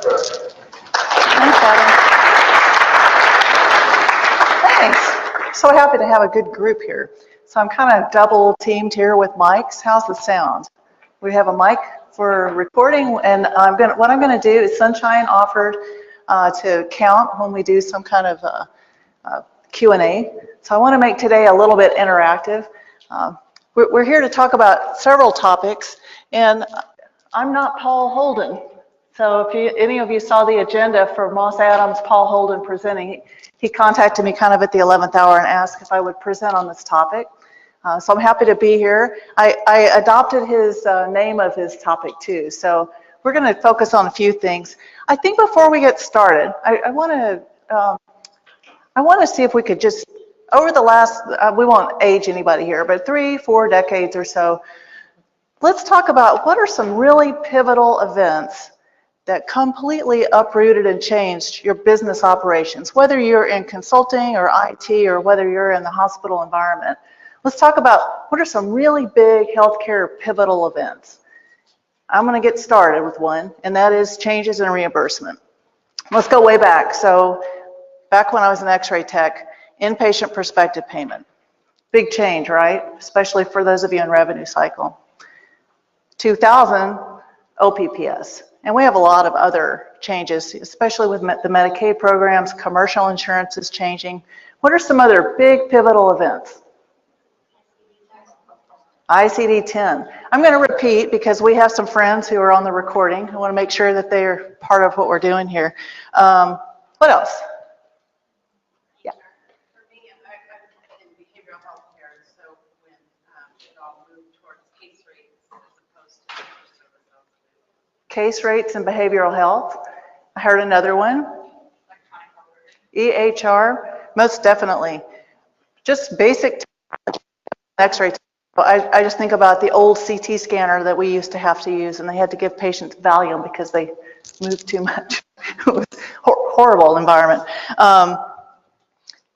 Thanks, Adam. Thanks. So happy to have a good group here. So I'm kind of double teamed here with mics. How's the sound? We have a mic for recording, and what I'm going to do is Sunshine offered to count when we do some kind of Q&A. So I want to make today a little bit interactive. We're here to talk about several topics, and I'm not Paul Holden. So if any of you saw the agenda for Moss Adams, Paul Holden presenting, he contacted me kind of at the 11th hour and asked if I would present on this topic. So I'm happy to be here. I adopted his name of his topic too. So we're going to focus on a few things. I think before we get started, I want to see if we could just, over the last, we won't age anybody here, but 3-4 decades or so, let's talk about what are some really pivotal events that completely uprooted and changed your business operations, whether you're in consulting or IT or whether you're in the hospital environment. Let's talk about what are some really big healthcare pivotal events. I'm going to get started with one, and that is changes in reimbursement. Let's go way back. So back when I was an X-ray tech, inpatient prospective payment. Big change, right? Especially for those of you in revenue cycle. 2000, OPPS. And we have a lot of other changes, especially with the Medicaid programs, commercial insurance is changing. What are some other big pivotal events? ICD-10. I'm going to repeat because we have some friends who are on the recording. I want to make sure that they're part of what we're doing here. What else? Yeah. For me, I'm in behavioral health care, so when it all moved towards case rates as opposed to service. Case rates and behavioral health. I heard another one. EHR, most definitely. Just basic X-ray. I just think about the old CT scanner that we used to have to use, and they had to give patients Valium because they moved too much. It was a horrible environment.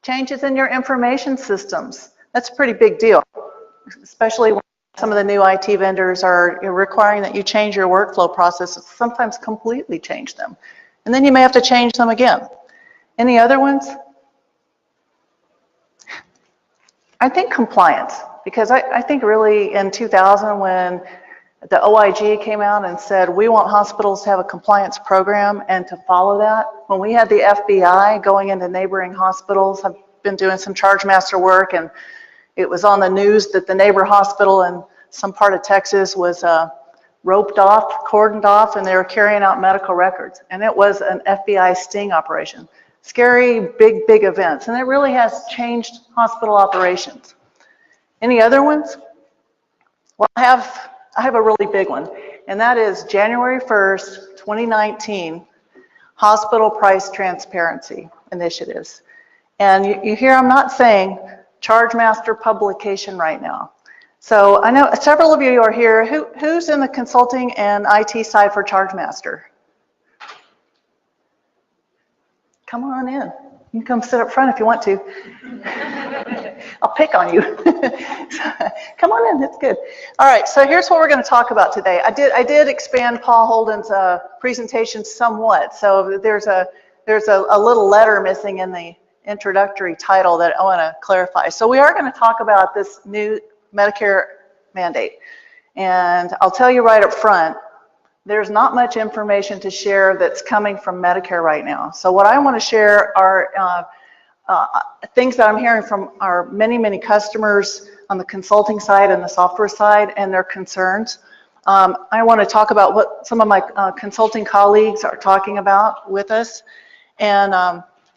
Changes in your information systems. That's a pretty big deal, especially when some of the new IT vendors are requiring that you change your workflow processes, sometimes completely change them. And then you may have to change them again. Any other ones? I think compliance, because I think really in 2000 when the OIG came out and said, we want hospitals to have a compliance program and to follow that. When we had the FBI going into neighboring hospitals, I've been doing some charge master work, and it was on the news that the neighbor hospital in some part of Texas was roped off, cordoned off, and they were carrying out medical records. And it was an FBI sting operation. Scary, big, big events. And it really has changed hospital operations. Any other ones? Well, I have a really big one, and that is January 1st, 2019, hospital price transparency initiatives. And you hear I'm not saying charge master publication right now. So I know several of you are here. Who's in the consulting and IT side for charge master? Come on in. You can come sit up front if you want to. I'll pick on you. Come on in, it's good. All right, so here's what we're going to talk about today. I did expand Paul Holden's presentation somewhat. So there's a little letter missing in the introductory title that I want to clarify. So we are going to talk about this new Medicare mandate. And I'll tell you right up front, there's not much information to share that's coming from Medicare right now. So what I want to share are things that I'm hearing from our many, many customers on the consulting side and the software side and their concerns. I want to talk about what some of my consulting colleagues are talking about with us, and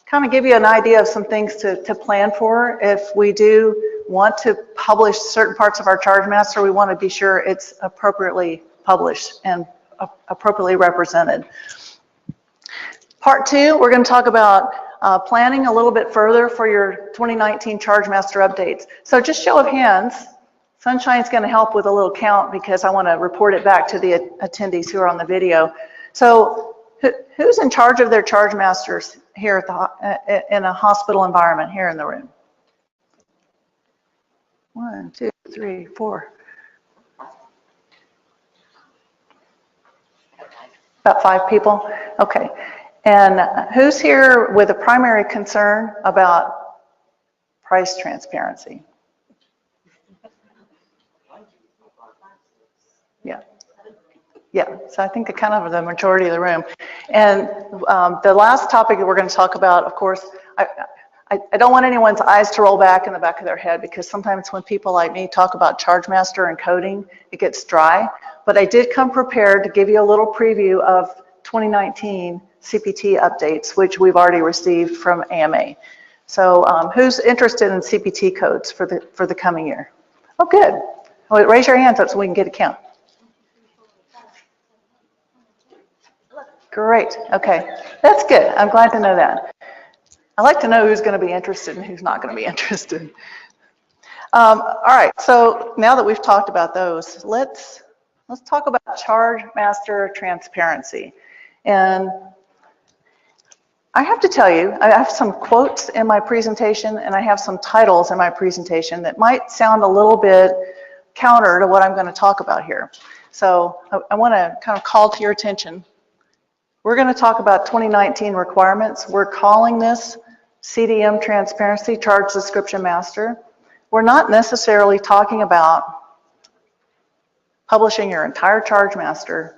kind of give you an idea of some things to plan for. If we do want to publish certain parts of our charge master, we want to be sure it's appropriately published and appropriately represented. Part 2, we're going to talk about planning a little bit further for your 2019 charge master updates. So just show of hands, Sunshine's going to help with a little count because I want to report it back to the attendees who are on the video. So who's in charge of their charge masters here at in a hospital environment here in the room? 1, 2, 3, 4. About 5 people? Okay. And who's here with a primary concern about price transparency? Yeah. Yeah, so I think kind of the majority of the room. And the last topic that we're going to talk about, of course, I don't want anyone's eyes to roll back in the back of their head, because sometimes when people like me talk about ChargeMaster and coding, it gets dry. But I did come prepared to give you a little preview of 2019 CPT updates, which we've already received from AMA. So who's interested in CPT codes for the coming year? Oh, good. Well, raise your hands up so we can get a count. Great. Okay. That's good. I'm glad to know that. I like to know who's going to be interested and who's not going to be interested. All right. So now that we've talked about those, let's talk about ChargeMaster transparency. And I have to tell you, I have some quotes in my presentation and I have some titles in my presentation that might sound a little bit counter to what I'm going to talk about here. So I want to kind of call to your attention. We're going to talk about 2019 requirements. We're calling this CDM Transparency, Charge Description Master. We're not necessarily talking about publishing your entire Charge Master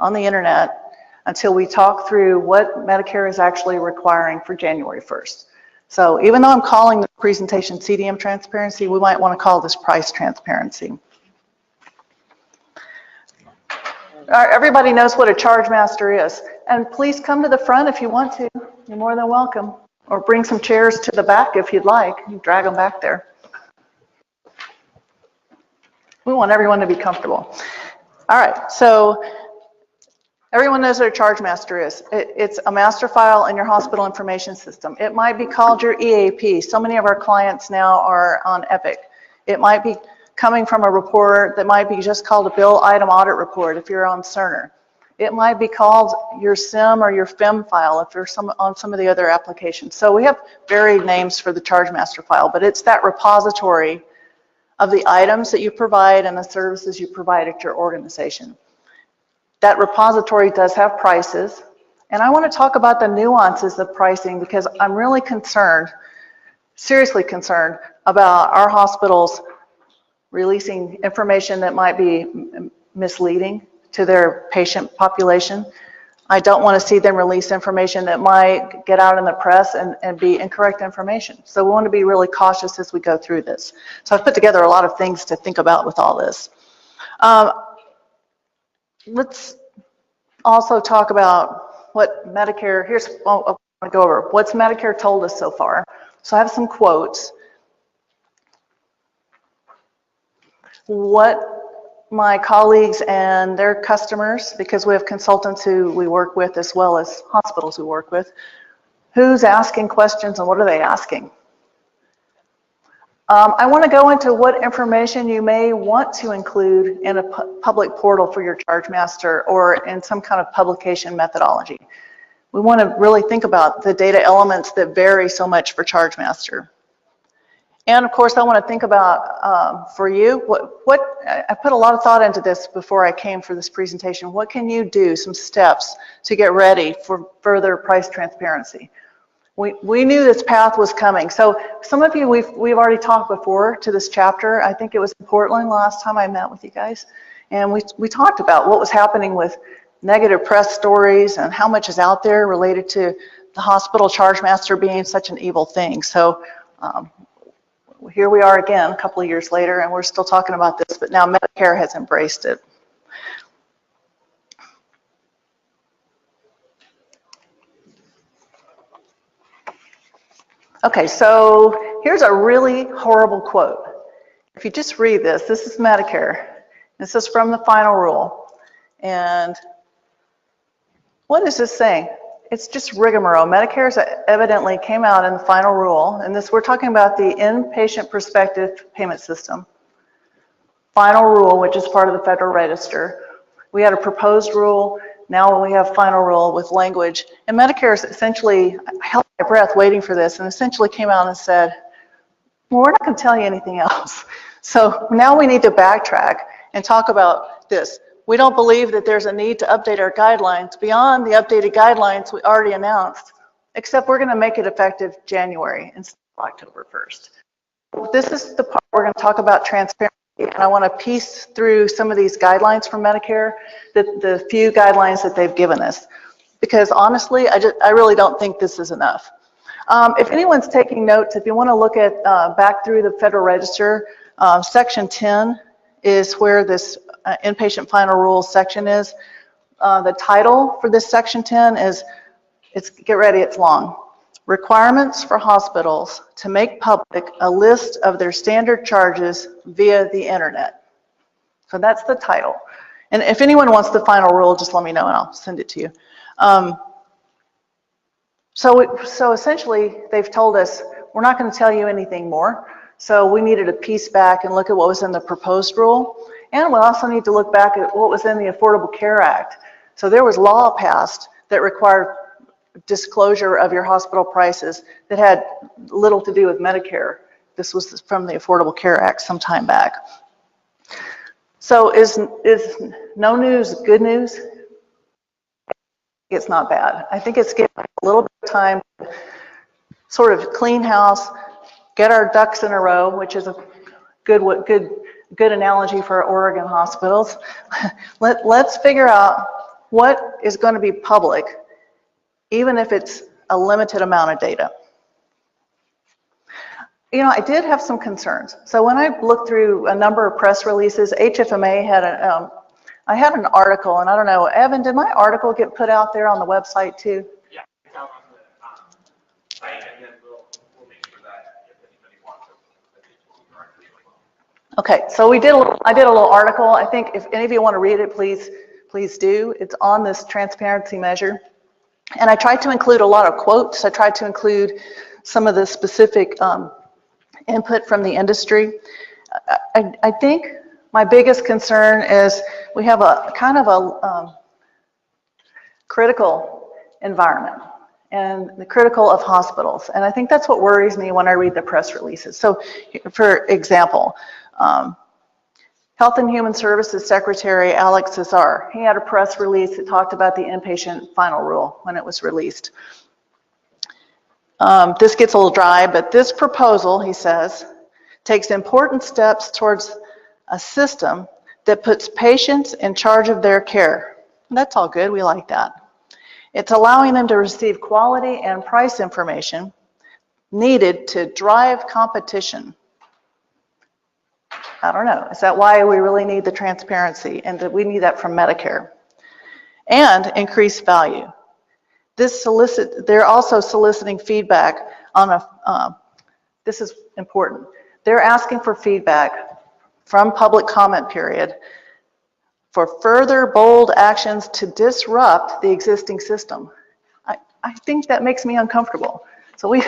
on the internet until we talk through what Medicare is actually requiring for January 1st. So even though I'm calling the presentation CDM Transparency, we might want to call this Price Transparency. All right, everybody knows what a Charge Master is. And please come to the front if you want to. You're more than welcome. Or bring some chairs to the back if you'd like. You can drag them back there. We want everyone to be comfortable. All right, so everyone knows what a Charge Master is. It's a master file in your hospital information system. It might be called your EAP. So many of our clients now are on Epic. It might be coming from a report that might be just called a bill item audit report if you're on Cerner. It might be called your SIM or your FIM file if you're on some of the other applications. So we have varied names for the Charge Master file, but it's that repository of the items that you provide and the services you provide at your organization. That repository does have prices, and I want to talk about the nuances of pricing because I'm really concerned, seriously concerned, about our hospitals releasing information that might be misleading to their patient population. I don't want to see them release information that might get out in the press and be incorrect information. So we want to be really cautious as we go through this. So I've put together a lot of things to think about with all this. Let's also talk about what Medicare, here's, I want to go over what's Medicare told us so far. So I have some quotes. What my colleagues and their customers, because we have consultants who we work with as well as hospitals we work with, who's asking questions and what are they asking? I want to go into what information you may want to include in a public portal for your Charge Master or in some kind of publication methodology. We want to really think about the data elements that vary so much for Charge Master. And of course, I want to think about, for you, I put a lot of thought into this before I came for this presentation. What can you do, some steps to get ready for further price transparency? We knew this path was coming. So some of you, we've already talked before to this chapter. I think it was in Portland last time I met with you guys. And we talked about what was happening with negative press stories and how much is out there related to the hospital Charge Master being such an evil thing. So here we are again a couple of years later and we're still talking about this, but now Medicare has embraced it. Okay, so here's a really horrible quote. If you just read this, this is Medicare. This is from the final rule. And what is this saying? It's just rigmarole. Medicare's evidently came out in the final rule, and this we're talking about the inpatient prospective payment system. Final rule, which is part of the Federal Register. We had a proposed rule, now we have final rule with language. And Medicare's essentially, I held my breath waiting for this, and essentially came out and said, well, we're not going to tell you anything else. So now we need to backtrack and talk about this. We don't believe that there's a need to update our guidelines beyond the updated guidelines we already announced, except we're going to make it effective January instead of October 1st. This is the part we're going to talk about transparency, and I want to piece through some of these guidelines from Medicare, the few guidelines that they've given us, because honestly, I really don't think this is enough. If anyone's taking notes, if you want to look at back through the Federal Register, Section 10 is where this inpatient final rules section is. The title for this Section 10 is, get ready, it's long. Requirements for hospitals to make public a list of their standard charges via the internet. So that's the title. And if anyone wants the final rule, just let me know and I'll send it to you. So essentially, they've told us, we're not going to tell you anything more. So we needed to piece back and look at what was in the proposed rule. And we also need to look back at what was in the Affordable Care Act. So there was law passed that required disclosure of your hospital prices that had little to do with Medicare. This was from the Affordable Care Act some time back. So is no news good news? It's not bad. I think it's getting a little bit of time to sort of clean house, get our ducks in a row, which is a good analogy for Oregon hospitals. Let's figure out what is going to be public, even if it's a limited amount of data. You know, I did have some concerns. So when I looked through a number of press releases, HFMA had I had an article, and I don't know, Evan, did my article get put out there on the website too? Yeah, it's out on the site, and then we'll make sure that if anybody wants it directly as well. Okay, so I did a little article. I think if any of you want to read it, please do. It's on this transparency measure. And I tried to include a lot of quotes. I tried to include some of the specific input from the industry. I think my biggest concern is we have a kind of a critical environment and the critical of hospitals. And I think that's what worries me when I read the press releases. So for example, Health and Human Services Secretary Alex Cesar, he had a press release that talked about the inpatient final rule when it was released. This gets a little dry, but this proposal, he says, takes important steps towards a system that puts patients in charge of their care. That's all good, we like that. It's allowing them to receive quality and price information needed to drive competition. I don't know, is that why we really need the transparency and that we need that from Medicare? And increase value. They're also soliciting feedback on this is important. They're asking for feedback from public comment period for further bold actions to disrupt the existing system. I think that makes me uncomfortable. So we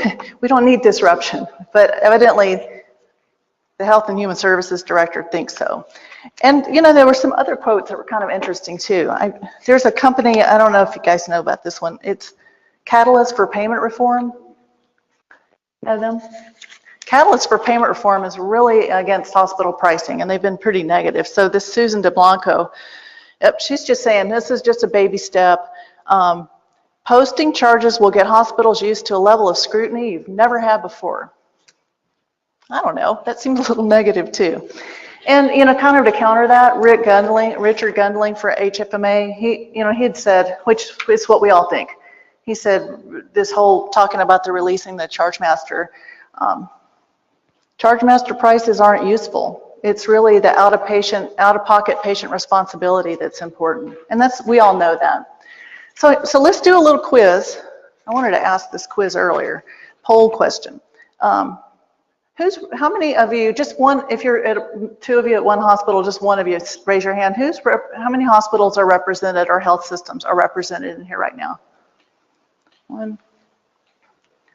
don't need disruption, but evidently the Health and Human Services Director thinks so. And you know, there were some other quotes that were kind of interesting too. There's a company, I don't know if you guys know about this one, it's Catalyst for Payment Reform. You know them? Catalyst for Payment Reform is really against hospital pricing, and they've been pretty negative. So this Susan DeBlanco, she's just saying this is just a baby step. Posting charges will get hospitals used to a level of scrutiny you've never had before. I don't know, that seems a little negative too. And you know, kind of to counter that, Richard Gundling for HFMA, he had said, which is what we all think. He said this whole talking about the releasing the charge master prices aren't useful. It's really the out-of-pocket patient responsibility that's important, and we all know that. So let's do a little quiz. I wanted to ask this quiz earlier, poll question. How many of you, just one, if you're at two of you at one hospital, just one of you, raise your hand. How many hospitals are represented or health systems are represented in here right now? One.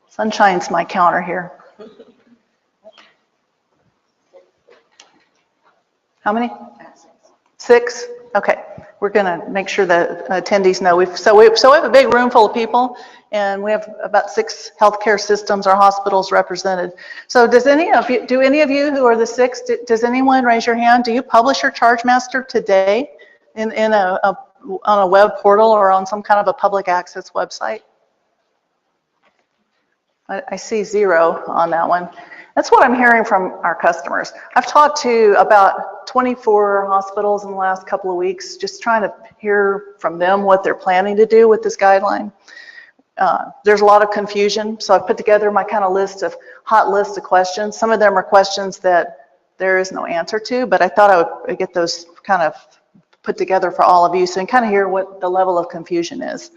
Sunshine's my counter here. How many? 6? Okay, we're gonna make sure the attendees know. So we have a big room full of people, and we have about 6 healthcare systems or hospitals represented. So do any of you who are the 6, does anyone raise your hand? Do you publish your charge master today? on a web portal or on some kind of a public access website? I see 0 on that one. That's what I'm hearing from our customers. I've talked to about 24 hospitals in the last couple of weeks, just trying to hear from them what they're planning to do with this guideline. There's a lot of confusion, so I've put together my kind of hot list of questions. Some of them are questions that there is no answer to, but I thought I would get those kind of put together for all of you so you can kind of hear what the level of confusion is.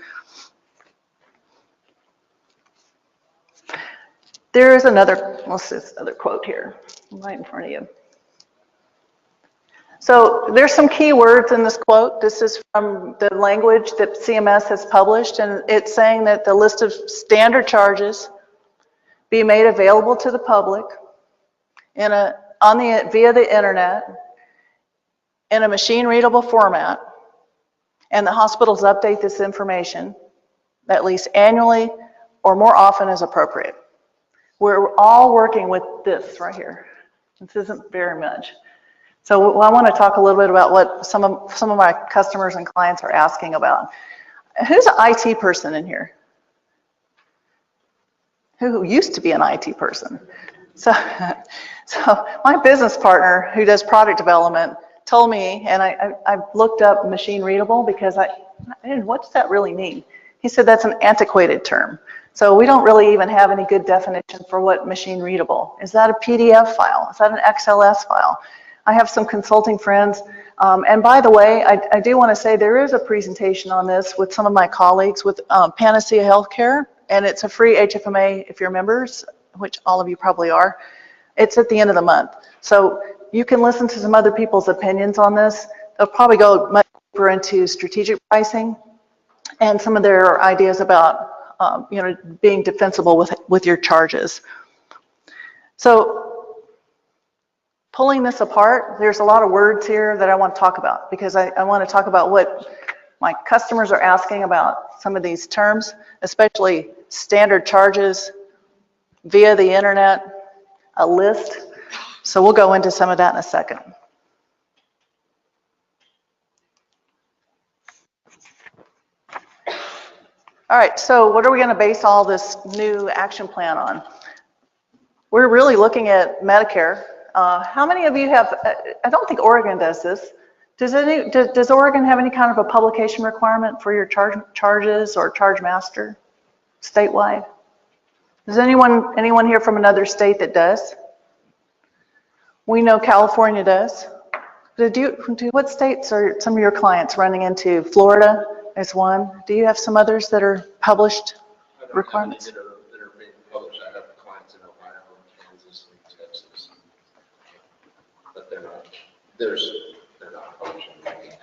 There is another quote here, right in front of you. So there's some key words in this quote. This is from the language that CMS has published, and it's saying that the list of standard charges be made available to the public via the internet in a machine-readable format, and the hospitals update this information at least annually or more often as appropriate. We're all working with this right here. This isn't very much. So I want to talk a little bit about what some of my customers and clients are asking about. Who's an IT person in here? Who used to be an IT person? So my business partner who does product development told me, and I looked up machine readable because what does that really mean? He said that's an antiquated term. So we don't really even have any good definition for what machine readable. Is that a PDF file? Is that an XLS file? I have some consulting friends, and by the way, I do want to say there is a presentation on this with some of my colleagues with Panacea Healthcare, and it's a free HFMA if you're members, which all of you probably are. It's at the end of the month. So you can listen to some other people's opinions on this. They'll probably go much deeper into strategic pricing and some of their ideas about being defensible with your charges. So pulling this apart, there's a lot of words here that I want to talk about because I want to talk about what my customers are asking about some of these terms, especially standard charges via the internet, a list. So we'll go into some of that in a second. All right, so what are we going to base all this new action plan on? We're really looking at Medicare. How many of you have, I don't think Oregon does this. Does Oregon have any kind of a publication requirement for your charges or charge master statewide? Does anyone here from another state that does? We know California does. What states are some of your clients running into? Florida is one. Do you have some others that are published requirements? That are being published. I have clients in Ohio, Kansas, and Texas, but they're not publishing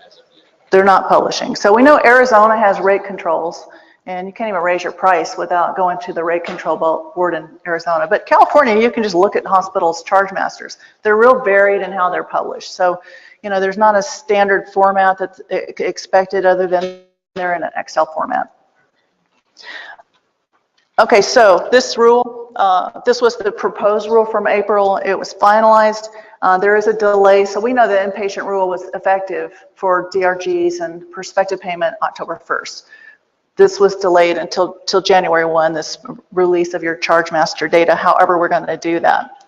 as of yet. They're not publishing. So we know Arizona has rate controls, and you can't even raise your price without going to the rate control board in Arizona. But California, you can just look at hospitals' charge masters. They're real varied in how they're published. So, there's not a standard format that's expected other than they're in an Excel format. Okay, so this rule, this was the proposed rule from April. It was finalized. There is a delay, so we know the inpatient rule was effective for DRGs and prospective payment October 1st. This was delayed until January 1, this release of your charge master data, however we're going to do that.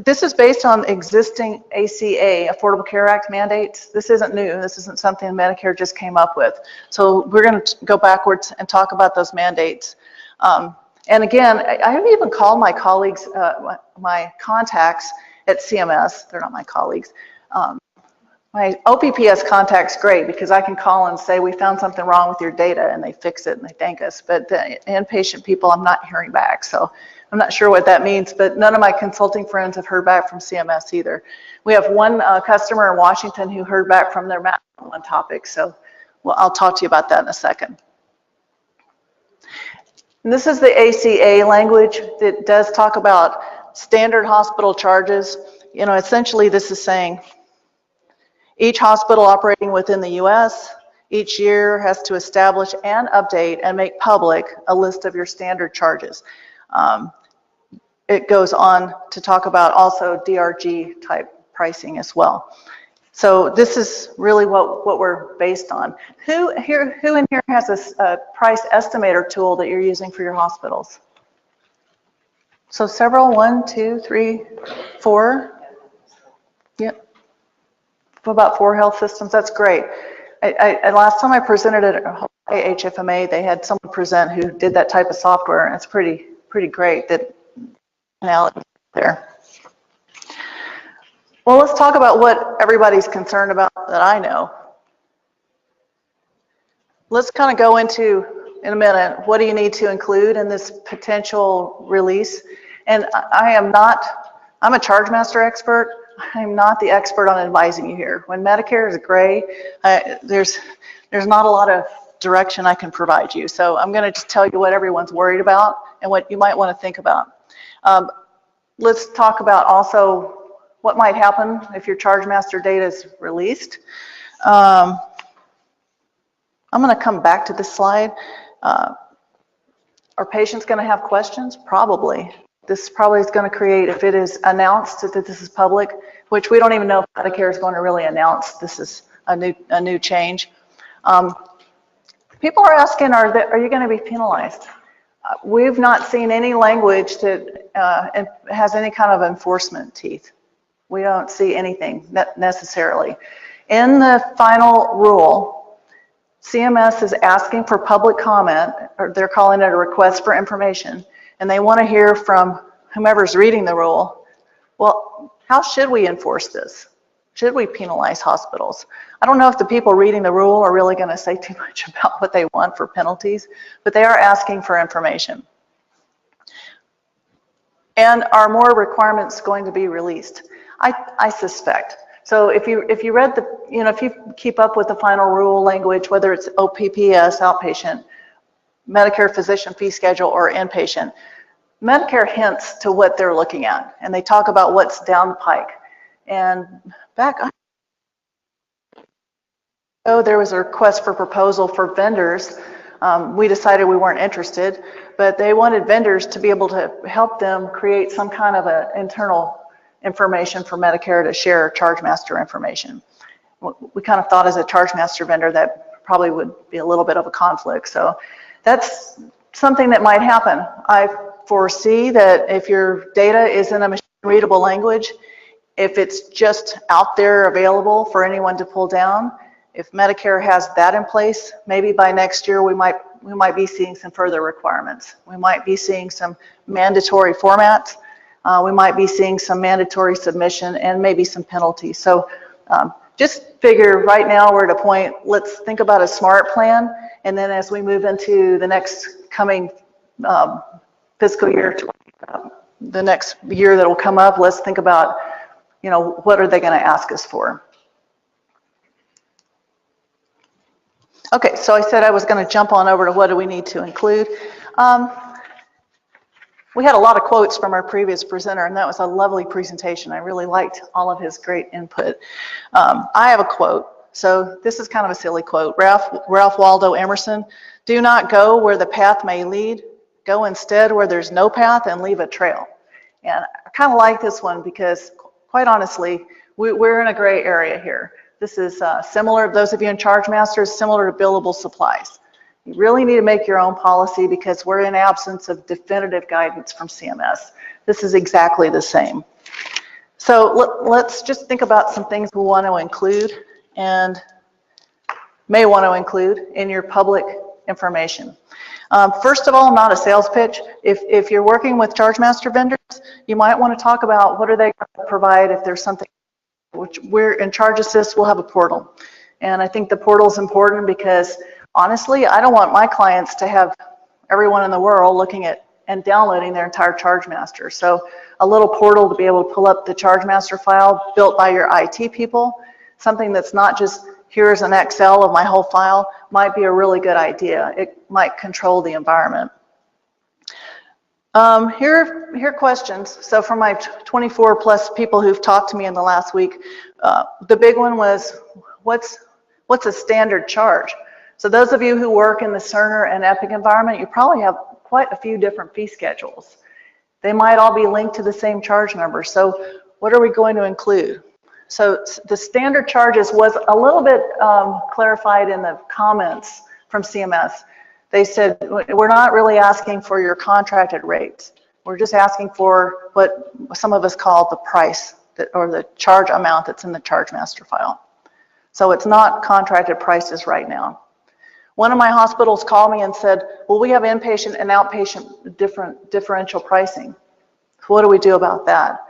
This is based on existing ACA, Affordable Care Act mandates. This isn't new. This isn't something Medicare just came up with. So we're going to go backwards and talk about those mandates. And again, I have even called my colleagues, my contacts at CMS. They're not my colleagues. My OPPS contact's great because I can call and say, we found something wrong with your data, and they fix it and they thank us. But the inpatient people, I'm not hearing back. So I'm not sure what that means, but none of my consulting friends have heard back from CMS either. We have one customer in Washington who heard back from their map on one topic. So I'll talk to you about that in a second. And this is the ACA language that does talk about standard hospital charges. Essentially this is saying, each hospital operating within the U.S. each year has to establish and update and make public a list of your standard charges. It goes on to talk about also DRG type pricing as well. So this is really what we're based on. Who in here has a price estimator tool that you're using for your hospitals? So several, 1, 2, 3, 4. Yep. About 4 health systems. That's great. Last time I presented at HFMA, they had someone present who did that type of software, and it's pretty great that now there. Well, let's talk about what everybody's concerned about that I know. Let's kind of go into, in a minute, what do you need to include in this potential release? And I'm a charge master expert. I'm not the expert on advising you here. When Medicare is gray, there's not a lot of direction I can provide you. So I'm going to just tell you what everyone's worried about and what you might want to think about. Let's talk about also what might happen if your charge master data is released. I'm going to come back to this slide. Are patients going to have questions? Probably. This probably is going to create, if it is announced that this is public, which we don't even know if Medicare is going to really announce this is a new change. People are asking, are you going to be penalized? We've not seen any language that has any kind of enforcement teeth. We don't see anything necessarily. In the final rule, CMS is asking for public comment, or they're calling it a request for information, and they want to hear from whomever's reading the rule. Well, how should we enforce this? Should we penalize hospitals? I don't know if the people reading the rule are really going to say too much about what they want for penalties, but they are asking for information. And are more requirements going to be released? I suspect. So if you read the, if you keep up with the final rule language, whether it's OPPS, outpatient, Medicare physician fee schedule, or inpatient, Medicare hints to what they're looking at, and they talk about what's down the pike. And there was a request for proposal for vendors. We decided we weren't interested, but they wanted vendors to be able to help them create some kind of an internal information for Medicare to share charge master information. We kind of thought as a charge master vendor that probably would be a little bit of a conflict. So that's something that might happen. I foresee that if your data is in a machine-readable language, if it's just out there available for anyone to pull down, if Medicare has that in place, maybe by next year we might be seeing some further requirements. We might be seeing some mandatory formats. We might be seeing some mandatory submission and maybe some penalties. So just figure right now we're at a point, let's think about a SMART plan, and then as we move into the next coming fiscal year, the next year that will come up, let's think about, what are they going to ask us for? Okay, so I said I was going to jump on over to what do we need to include. We had a lot of quotes from our previous presenter, and that was a lovely presentation. I really liked all of his great input. I have a quote. So this is kind of a silly quote. Ralph Waldo Emerson, "Do not go where the path may lead. Go instead where there's no path and leave a trail." And I kind of like this one because, quite honestly, we're in a gray area here. This is similar, those of you in charge masters, similar to billable supplies. You really need to make your own policy because we're in absence of definitive guidance from CMS. This is exactly the same. So let's just think about some things we want to include and may want to include in your public information. First of all, not a sales pitch. If you're working with charge master vendors, you might want to talk about what are they going to provide if there's something, which we're in Charge Assist, we'll have a portal. And I think the portal is important because honestly, I don't want my clients to have everyone in the world looking at and downloading their entire charge master. So a little portal to be able to pull up the charge master file built by your IT people, something that's not just here's an Excel of my whole file, might be a really good idea. It might control the environment. Here are questions. So for my 24 plus people who've talked to me in the last week, the big one was, what's a standard charge? So those of you who work in the Cerner and Epic environment, you probably have quite a few different fee schedules. They might all be linked to the same charge number. So what are we going to include? So the standard charges was a little bit clarified in the comments from CMS. They said, we're not really asking for your contracted rates. We're just asking for what some of us call the price or the charge amount that's in the charge master file. So it's not contracted prices right now. One of my hospitals called me and said, well, we have inpatient and outpatient differential pricing. What do we do about that?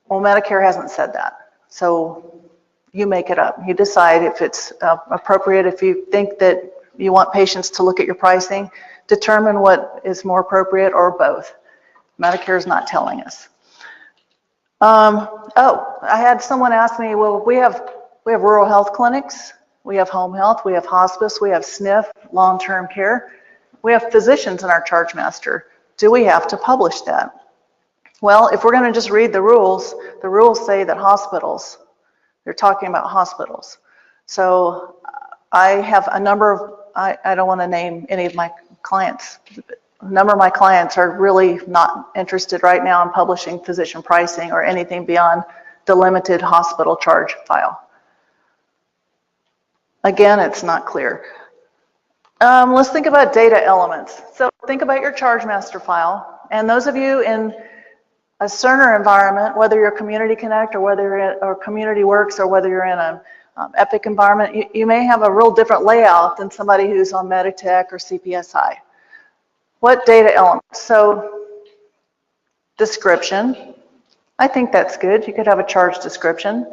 Well, Medicare hasn't said that. So you make it up. You decide if it's appropriate. If you think that you want patients to look at your pricing, determine what is more appropriate or both. Medicare is not telling us. Oh, I had someone ask me, well, we have rural health clinics, we have home health, we have hospice, we have SNF, long-term care. We have physicians in our charge master. Do we have to publish that? Well, if we're going to just read the rules say that hospitals, they're talking about hospitals. So I have a number of, I don't want to name any of my clients. A number of my clients are really not interested right now in publishing physician pricing or anything beyond the limited hospital charge file. Again, it's not clear. Let's think about data elements. So think about your charge master file. And those of you in a Cerner environment, whether you're Community Connect or whether you're or Community Works or whether you're in an Epic environment, you may have a real different layout than somebody who's on Meditech or CPSI. What data elements? So description. I think that's good. You could have a charge description.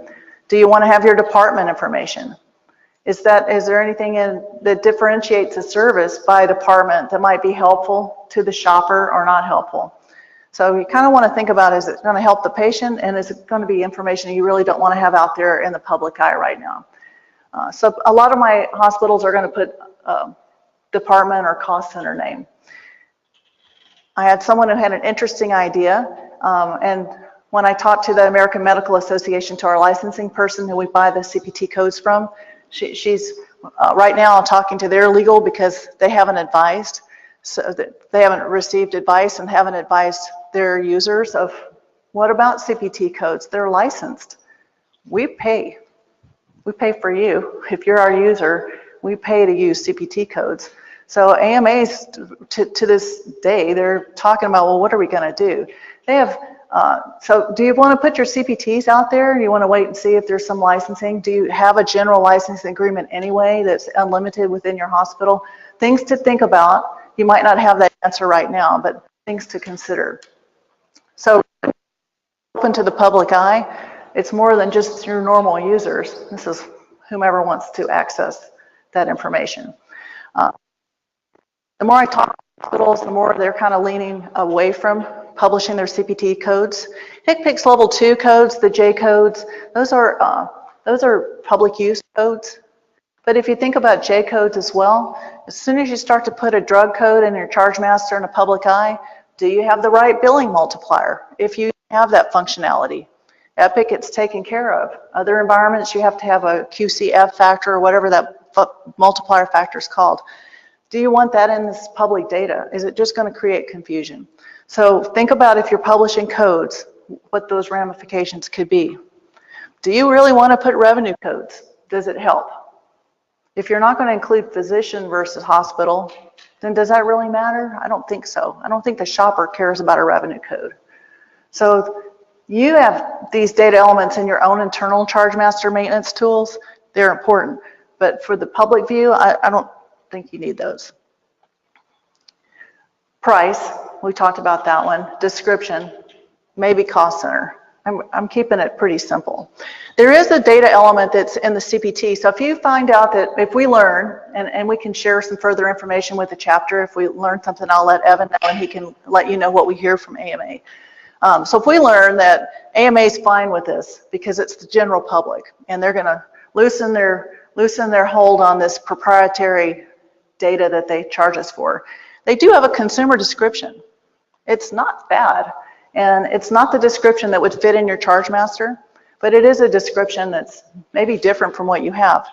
Do you want to have your department information? Is there anything that differentiates a service by department that might be helpful to the shopper or not helpful? So you kind of want to think about, is it going to help the patient, and is it going to be information you really don't want to have out there in the public eye right now? So a lot of my hospitals are going to put department or cost center name. I had someone who had an interesting idea, and when I talked to the American Medical Association, to our licensing person who we buy the CPT codes from, she's right now talking to their legal because they haven't advised, so that they haven't received advice and haven't advised their users of what about CPT codes. They're licensed. We pay for you. If you're our user, we pay to use CPT codes. So AMAs to this day, they're talking about, well, what are we going to do? They have, so do you want to put your CPTs out there? Do you want to wait and see if there's some licensing? Do you have a general licensing agreement anyway that's unlimited within your hospital? Things to think about. You might not have that answer right now, but things to consider. So open to the public eye. It's more than just your normal users. This is whomever wants to access that information. The more I talk to hospitals, the more they're kind of leaning away from publishing their CPT codes. HCPCS level 2 codes, the J codes, those are public use codes. But if you think about J codes as well, as soon as you start to put a drug code in your charge master in a public eye, do you have the right billing multiplier? If you have that functionality. Epic, it's taken care of. Other environments, you have to have a QCF factor or whatever that multiplier factor is called. Do you want that in this public data? Is it just going to create confusion? So think about, if you're publishing codes, what those ramifications could be. Do you really want to put revenue codes? Does it help? If you're not going to include physician versus hospital, then does that really matter? I don't think so. I don't think the shopper cares about a revenue code. So you have these data elements in your own internal charge master maintenance tools. They're important. But for the public view, I don't think you need those. Price, we talked about that one. Description, maybe cost center. I'm keeping it pretty simple. There is a data element that's in the CPT. So if you find out that, if we learn, and we can share some further information with the chapter, if we learn something, I'll let Evan know and he can let you know what we hear from AMA. So if we learn that AMA is fine with this because it's the general public and they're going to loosen their hold on this proprietary data that they charge us for, they do have a consumer description. It's not bad. And it's not the description that would fit in your charge master, but it is a description that's maybe different from what you have.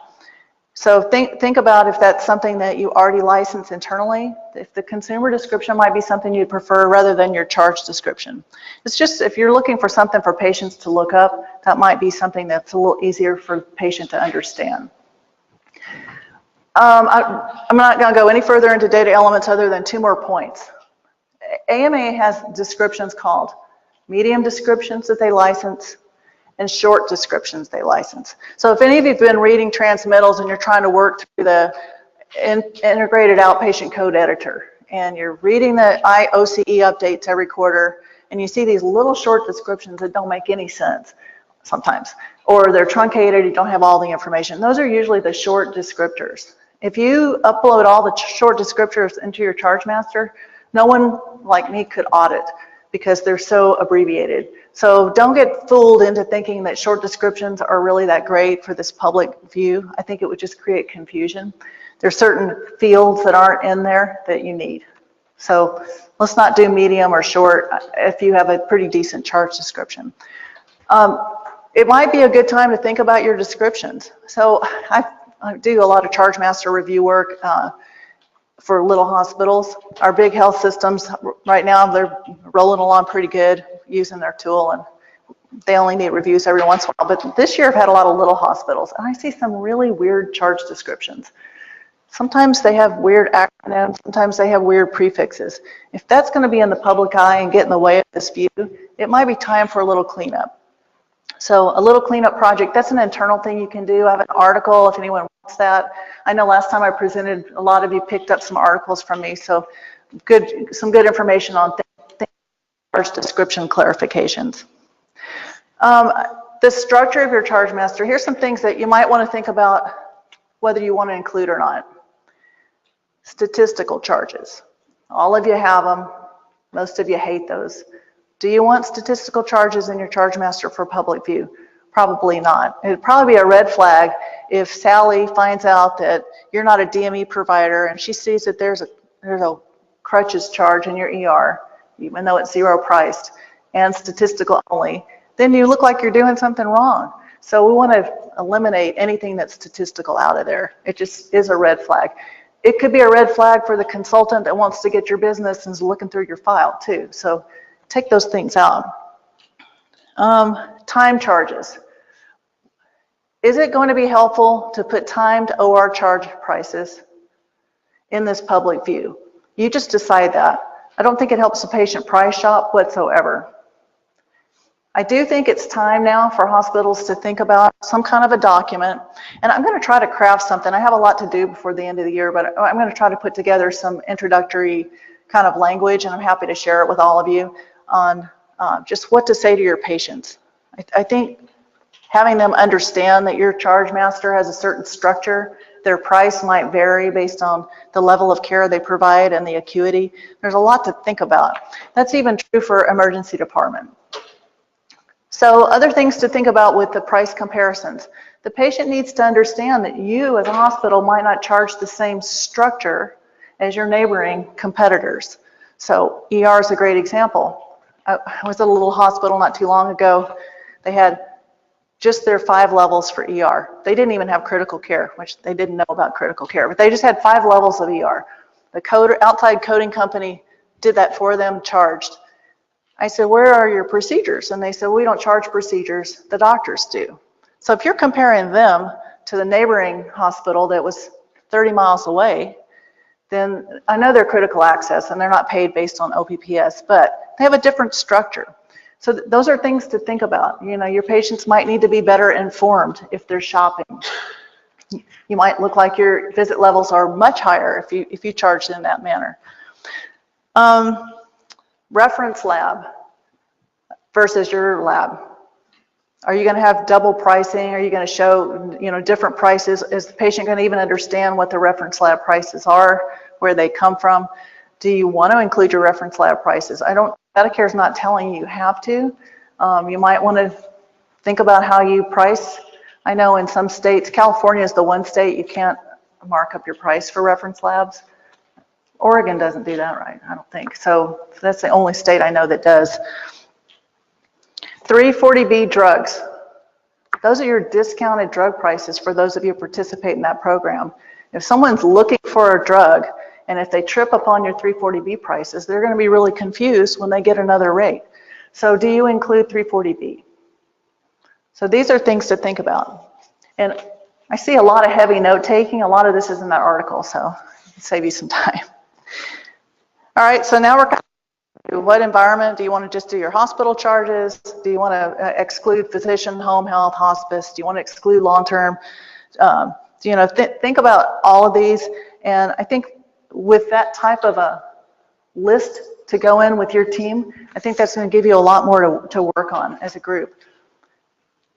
So think about if that's something that you already license internally, if the consumer description might be something you'd prefer rather than your charge description. It's just, if you're looking for something for patients to look up, that might be something that's a little easier for the patient to understand. I'm not going to go any further into data elements other than 2 more points. AMA has descriptions called medium descriptions that they license and short descriptions they license. So if any of you have been reading transmittals and you're trying to work through the integrated outpatient code editor and you're reading the OCE updates every quarter and you see these little short descriptions that don't make any sense sometimes, or they're truncated, you don't have all the information. Those are usually the short descriptors. If you upload all the short descriptors into your charge master, no one like me could audit because they're so abbreviated. So don't get fooled into thinking that short descriptions are really that great for this public view. I think it would just create confusion. There's certain fields that aren't in there that you need. So let's not do medium or short if you have a pretty decent charge description. It might be a good time to think about your descriptions. So I do a lot of charge master review work for little hospitals. Our big health systems right now, they're rolling along pretty good using their tool, and they only need reviews every once in a while. But this year I've had a lot of little hospitals, and I see some really weird charge descriptions. Sometimes they have weird acronyms, sometimes they have weird prefixes. If that's going to be in the public eye and get in the way of this view, it might be time for a little cleanup. So a little cleanup project, that's an internal thing you can do. I have an article if anyone wants that. I know last time I presented, a lot of you picked up some articles from me, so some good information on charge description clarifications. The structure of your charge master, here's some things that you might want to think about whether you want to include or not. Statistical charges. All of you have them. Most of you hate those. Do you want statistical charges in your charge master for public view? Probably not. It'd probably be a red flag if Sally finds out that you're not a DME provider and she sees that there's a crutches charge in your ER, even though it's zero priced and statistical only, then you look like you're doing something wrong. So we want to eliminate anything that's statistical out of there. It just is a red flag. It could be a red flag for the consultant that wants to get your business and is looking through your file too. So take those things out. Time charges. Is it going to be helpful to put timed OR charge prices in this public view? You just decide that. I don't think it helps the patient price shop whatsoever. I do think it's time now for hospitals to think about some kind of a document, and I'm going to try to craft something. I have a lot to do before the end of the year, but I'm going to try to put together some introductory kind of language, and I'm happy to share it with all of you on just what to say to your patients. I think having them understand that your charge master has a certain structure, their price might vary based on the level of care they provide and the acuity. There's a lot to think about. That's even true for emergency department. So other things to think about with the price comparisons. The patient needs to understand that you as a hospital might not charge the same structure as your neighboring competitors. So ER is a great example. I was at a little hospital not too long ago. They had just their 5 levels for ER. They didn't even have critical care, which they didn't know about critical care, but they just had 5 levels of ER. The outside coding company did that for them, charged. I said, where are your procedures? And they said, we don't charge procedures, the doctors do. So if you're comparing them to the neighboring hospital that was 30 miles away, then I know they're critical access and they're not paid based on OPPS, but they have a different structure. So those are things to think about. You know, your patients might need to be better informed if they're shopping. You might look like your visit levels are much higher if you charge in that manner. Reference lab versus your lab. Are you going to have double pricing? Are you going to show, you know, different prices? Is the patient going to even understand what the reference lab prices are, where they come from? Do you want to include your reference lab prices? Medicare is not telling you have to. You might want to think about how you price. I know in some states, California is the one state you can't mark up your price for reference labs. Oregon doesn't do that right, I don't think. So that's the only state I know that does. 340B drugs. Those are your discounted drug prices for those of you who participate in that program. If someone's looking for a drug, and if they trip upon your 340B prices, they're going to be really confused when they get another rate. So do you include 340B? So these are things to think about. And I see a lot of heavy note taking. A lot of this is in that article, so I'll save you some time. All right, so now we're what environment? Do you want to just do your hospital charges? Do you want to exclude physician, home health, hospice? Do you want to exclude long-term? You know, think about all of these. And I think with that type of a list to go in with your team, I think that's going to give you a lot more to work on as a group.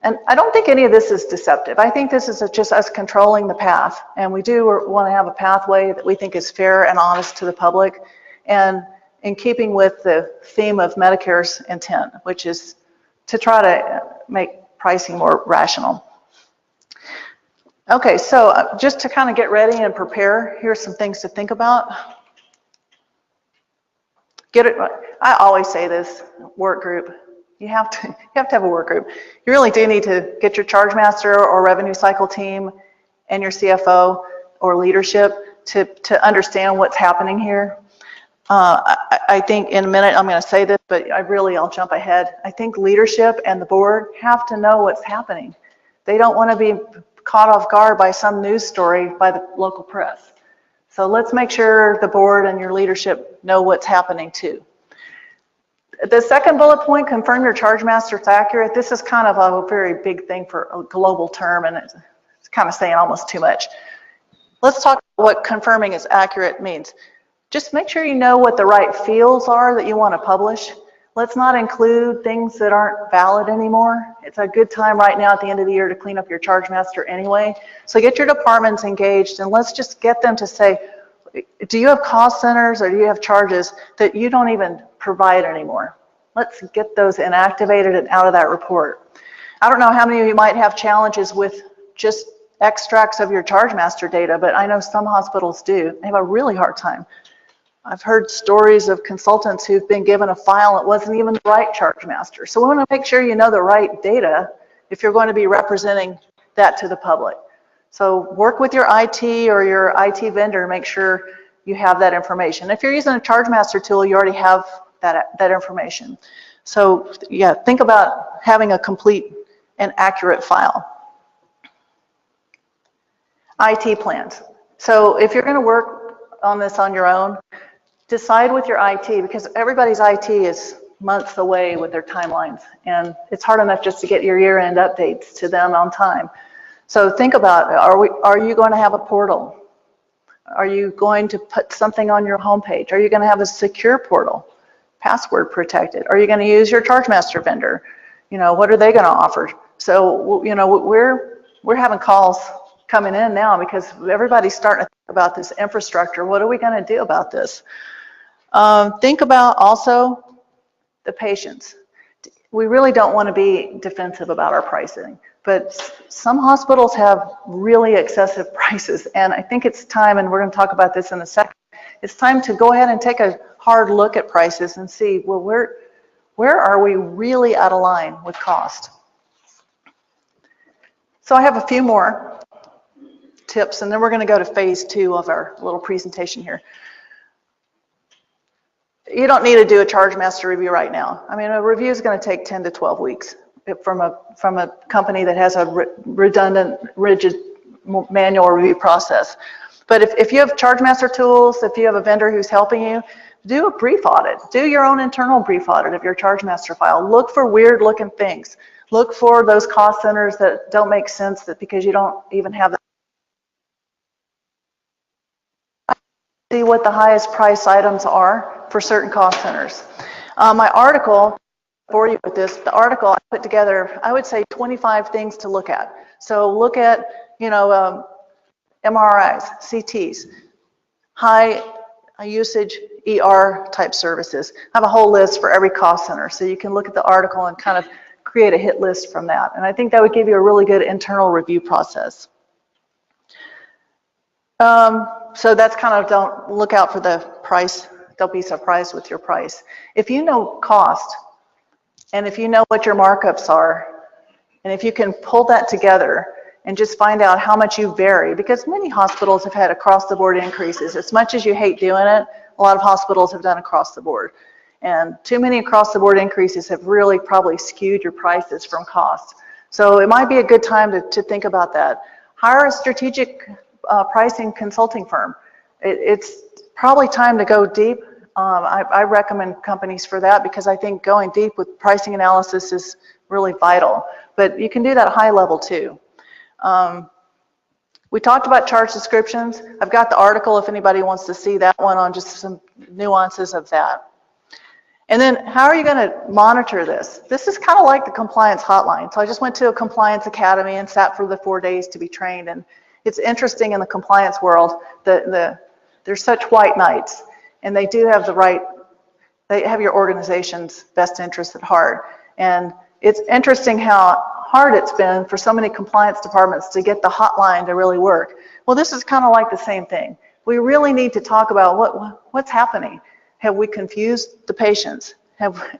And I don't think any of this is deceptive. I think this is just us controlling the path. And we do want to have a pathway that we think is fair and honest to the public, and in keeping with the theme of Medicare's intent, which is to try to make pricing more rational. Okay, so just to kind of get ready and prepare, here's some things to think about. I always say this, work group. You have to have a work group. You really do need to get your charge master or revenue cycle team and your CFO or leadership to understand what's happening here. I think in a minute I'm going to say this, but I'll jump ahead. I think leadership and the board have to know what's happening. They don't want to be caught off guard by some news story by the local press. So let's make sure the board and your leadership know what's happening too. The second bullet point, confirm your charge master is accurate. This is kind of a very big thing for a global term, and it's kind of saying almost too much. Let's talk about what confirming is accurate means. Just make sure you know what the right fields are that you want to publish. Let's not include things that aren't valid anymore. It's a good time right now at the end of the year to clean up your charge master anyway. So get your departments engaged, and let's just get them to say, do you have cost centers or do you have charges that you don't even provide anymore? Let's get those inactivated and out of that report. I don't know how many of you might have challenges with just extracts of your charge master data, but I know some hospitals do. They have a really hard time. I've heard stories of consultants who've been given a file that wasn't even the right charge master. So we want to make sure you know the right data if you're going to be representing that to the public. So work with your IT or your IT vendor, make sure you have that information. If you're using a charge master tool, you already have that information. So yeah, think about having a complete and accurate file. IT plans. So if you're going to work on this on your own, decide with your IT, because everybody's IT is months away with their timelines, and it's hard enough just to get your year-end updates to them on time. So think about, are you going to have a portal? Are you going to put something on your homepage? Are you going to have a secure portal, password protected? Are you going to use your charge master vendor? You know, what are they going to offer? So, you know, we're having calls coming in now because everybody's starting to think about this infrastructure. What are we going to do about this? Think about also the patients. We really don't want to be defensive about our pricing, but some hospitals have really excessive prices, and I think it's time, and we're going to talk about this in a second, it's time to go ahead and take a hard look at prices and see, well, where are we really out of line with cost? So I have a few more tips, and then we're going to go to phase 2 of our little presentation here. You don't need to do a charge master review right now. I mean, a review is going to take 10 to 12 weeks from a company that has a redundant, rigid manual review process. But if you have charge master tools, if you have a vendor who's helping you, do a brief audit. Do your own internal brief audit of your charge master file. Look for weird looking things. Look for those cost centers that don't make sense because you don't even have that. See what the highest price items are for certain cost centers. My article, for you with this, the article I put together, I would say 25 things to look at. So look at, you know, MRIs, CTs, high usage ER type services. I have a whole list for every cost center, so you can look at the article and kind of create a hit list from that. And I think that would give you a really good internal review process. So that's kind of, don't look out for the price. Don't be surprised with your price. If you know cost, and if you know what your markups are, And if you can pull that together and just find out how much you vary, because many hospitals have had across-the-board increases. As much as you hate doing it, a lot of hospitals have done across the board. And too many across-the-board increases have really probably skewed your prices from cost. So it might be a good time to think about that. Hire a strategic pricing consulting firm. It's probably time to go deep. I recommend companies for that because I think going deep with pricing analysis is really vital. But you can do that high level too. We talked about charge descriptions. I've got the article if anybody wants to see that one on just some nuances of that. And then how are you going to monitor this? This is kind of like the compliance hotline. So I just went to a compliance academy and sat for the 4 days to be trained. And it's interesting in the compliance world that there's such white knights, and they do have the right, they have your organization's best interest at heart. And it's interesting how hard it's been for so many compliance departments to get the hotline to really work. Well, this is kind of like the same thing. We really need to talk about what's happening. Have we confused the patients?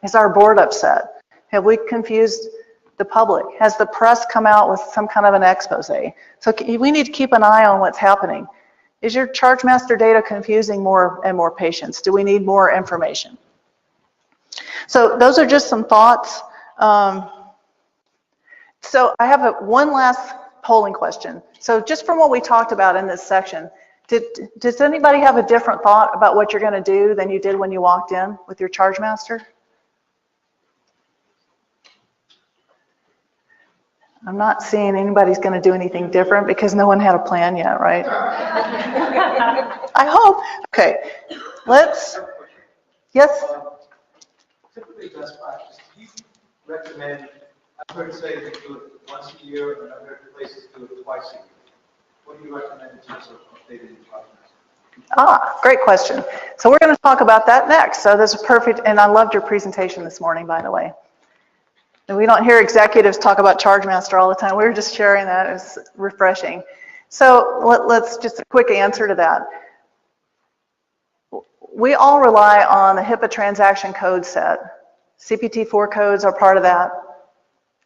Is our board upset? Have we confused the public? Has the press come out with some kind of an expose? So we need to keep an eye on what's happening. Is your charge master data confusing more and more patients? Do we need more information? So those are just some thoughts. So I have one last polling question. So just from what we talked about in this section, does anybody have a different thought about what you're going to do than you did when you walked in with your charge master? I'm not seeing anybody's going to do anything different because no one had a plan yet, right? I hope. Okay, let's, yes? Typically best practice, do you recommend, I've heard say they do it once a year, and I've heard places do it twice a year. What do you recommend in terms of updating the charge master? Great question. So we're going to talk about that next. So this is perfect, and I loved your presentation this morning, by the way. And we don't hear executives talk about charge master all the time. We were just sharing that. It's refreshing. So let's just a quick answer to that. We all rely on the HIPAA transaction code set. CPT-4 codes are part of that.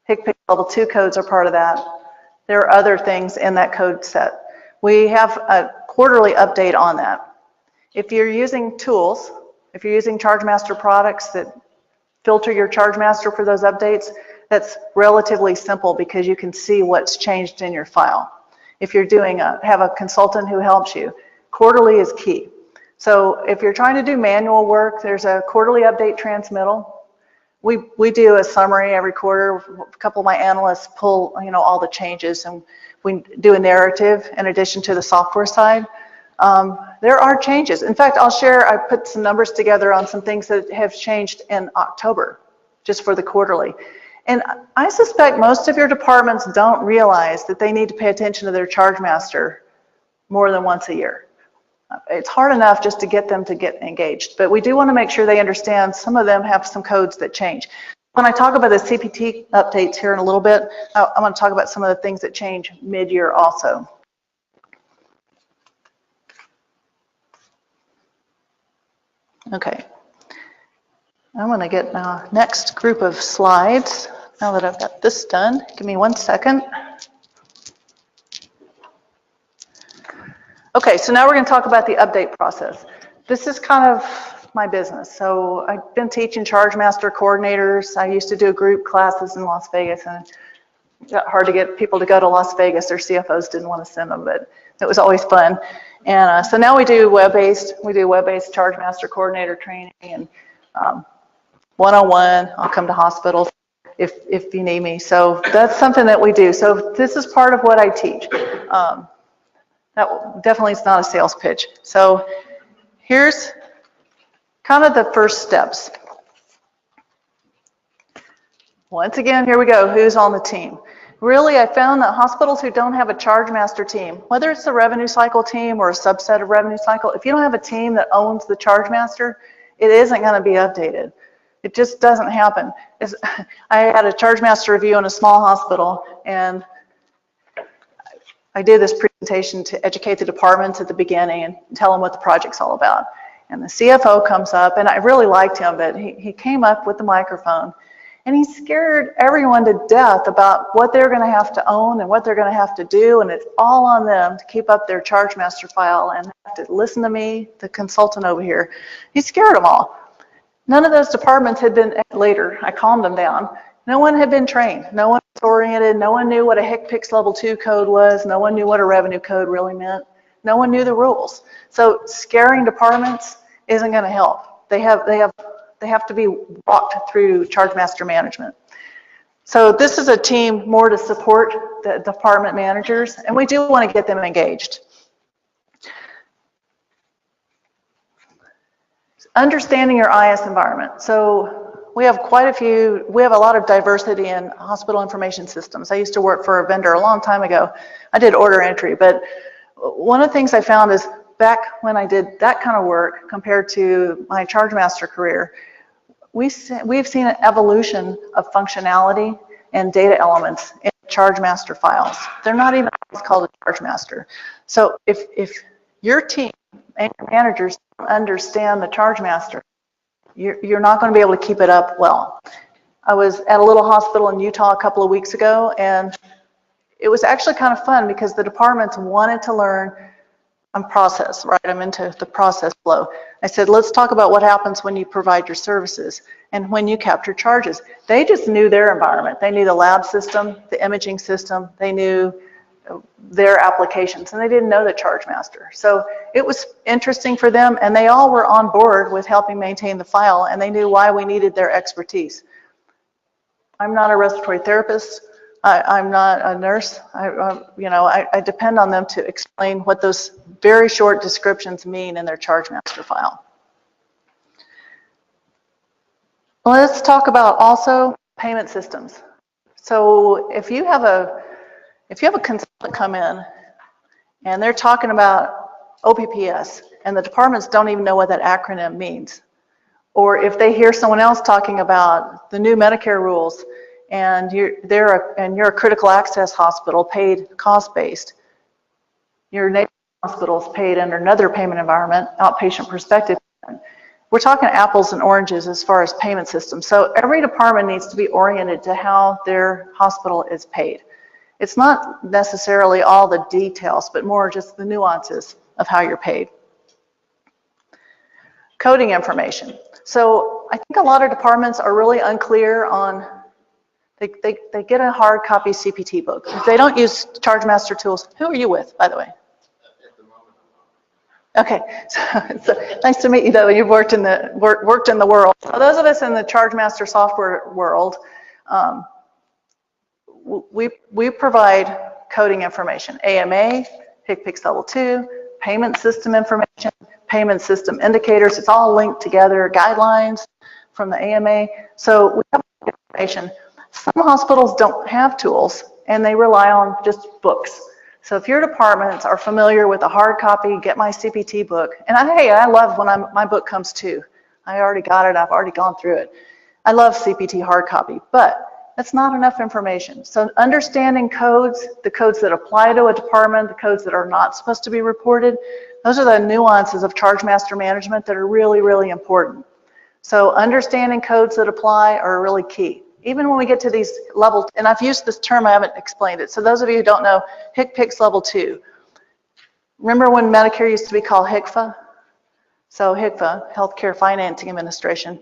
HCPCS level 2 codes are part of that. There are other things in that code set. We have a quarterly update on that. If you're using tools, if you're using ChargeMaster products that filter your ChargeMaster for those updates, that's relatively simple because you can see what's changed in your file. If you're doing have a consultant who helps you, quarterly is key. So if you're trying to do manual work, there's a quarterly update transmittal. We do a summary every quarter. A couple of my analysts pull, all the changes, and we do a narrative in addition to the software side. There are changes. In fact, I'll share, I put some numbers together on some things that have changed in October, just for the quarterly. And I suspect most of your departments don't realize that they need to pay attention to their charge master more than once a year. It's hard enough just to get them to get engaged, but we do want to make sure they understand some of them have some codes that change. When I talk about the CPT updates here in a little bit, I'm going to talk about some of the things that change mid-year also. Okay, I'm going to get now next group of slides. Now that I've got this done, give me 1 second. Okay, so now we're going to talk about the update process. This is kind of my business. So I've been teaching charge master coordinators. I used to do group classes in Las Vegas, and it got hard to get people to go to Las Vegas. Their CFOs didn't want to send them, but it was always fun. And so now we do web-based charge master coordinator training and one-on-one. I'll come to hospitals if you need me. So that's something that we do. So this is part of what I teach. That definitely is not a sales pitch. So here's kind of the first steps. Once again, here we go. Who's on the team? Really, I found that hospitals who don't have a charge master team, whether it's the revenue cycle team or a subset of revenue cycle, if you don't have a team that owns the charge master, it isn't going to be updated. It just doesn't happen. I had a charge master review in a small hospital, and I did this presentation to educate the departments at the beginning and tell them what the project's all about. And the CFO comes up, and I really liked him, but he came up with the microphone, And he scared everyone to death about what they're going to have to own and what they're going to have to do, and it's all on them to keep up their charge master file and have to listen to me, the consultant over here. He scared them all. None of those departments had been, later, I calmed them down. No one had been trained. No one was oriented. No one knew what a HCPCS level 2 code was. No one knew what a revenue code really meant. No one knew the rules. So scaring departments isn't going to help. They have to be walked through charge master management. So this is a team more to support the department managers, and we do want to get them engaged. Understanding your IS environment. So we have a lot of diversity in hospital information systems. I used to work for a vendor a long time ago. I did order entry, but one of the things I found is back when I did that kind of work compared to my charge master career, we've seen an evolution of functionality and data elements in charge master files. They're not even called a charge master. So if your team and your managers don't understand the charge master, you're not going to be able to keep it up well. I was at a little hospital in Utah a couple of weeks ago, and it was actually kind of fun because the departments wanted to learn process, right? I'm into the process flow. I said, let's talk about what happens when you provide your services and when you capture charges. They just knew their environment. They knew the lab system, the imaging system, they knew their applications, and they didn't know the charge master. So it was interesting for them, and they all were on board with helping maintain the file, and they knew why we needed their expertise. I'm not a respiratory therapist. I'm not a nurse. I depend on them to explain what those very short descriptions mean in their charge master file. Let's talk about also payment systems. So if you have a consultant come in and they're talking about OPPS and the departments don't even know what that acronym means, or if they hear someone else talking about the new Medicare rules and you're a critical access hospital paid cost-based, your neighboring hospital is paid under another payment environment, outpatient perspective. We're talking apples and oranges as far as payment systems. So every department needs to be oriented to how their hospital is paid. It's not necessarily all the details, but more just the nuances of how you're paid. Coding information. So I think a lot of departments are really unclear on, they get a hard copy CPT book. If they don't use charge master tools, who are you with, by the way? Okay, so nice to meet you though. You've worked in the world. So those of us in the charge master software world, we provide coding information, AMA, HCPCS level 2, payment system information, payment system indicators. It's all linked together, guidelines from the AMA. So we have information. Some hospitals don't have tools and they rely on just books. So if your departments are familiar with a hard copy, get my CPT book. And I love when my book comes too. I already got it, I've already gone through it. I love CPT hard copy, but that's not enough information. So understanding codes, the codes that apply to a department, the codes that are not supposed to be reported, those are the nuances of charge master management that are really, really important. So understanding codes that apply are really key. Even when we get to these levels, and I've used this term, I haven't explained it. So those of you who don't know, HCPCS level 2. Remember when Medicare used to be called HCFA? So HCFA, Healthcare Financing Administration.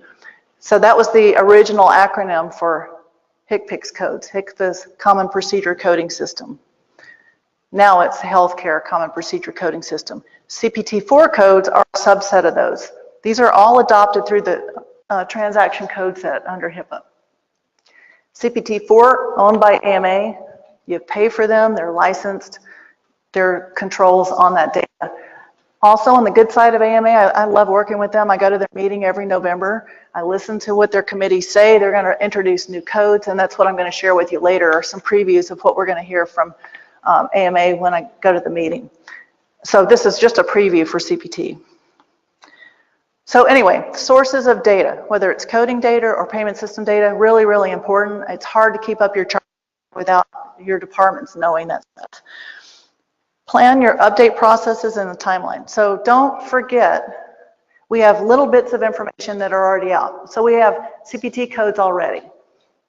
So that was the original acronym for HCPCS codes, HCFA's Common Procedure Coding System. Now it's Healthcare Common Procedure Coding System. CPT-4 codes are a subset of those. These are all adopted through the transaction code set under HIPAA. CPT-4 owned by AMA, you pay for them, they're licensed, there are controls on that data. Also on the good side of AMA, I love working with them. I go to their meeting every November. I listen to what their committees say. They're going to introduce new codes, and that's what I'm going to share with you later, or some previews of what we're going to hear from AMA when I go to the meeting. So this is just a preview for CPT. So anyway, sources of data, whether it's coding data or payment system data, really, really important. It's hard to keep up your chart without your departments knowing that stuff. Plan your update processes in the timeline. So don't forget, we have little bits of information that are already out. So we have CPT codes already.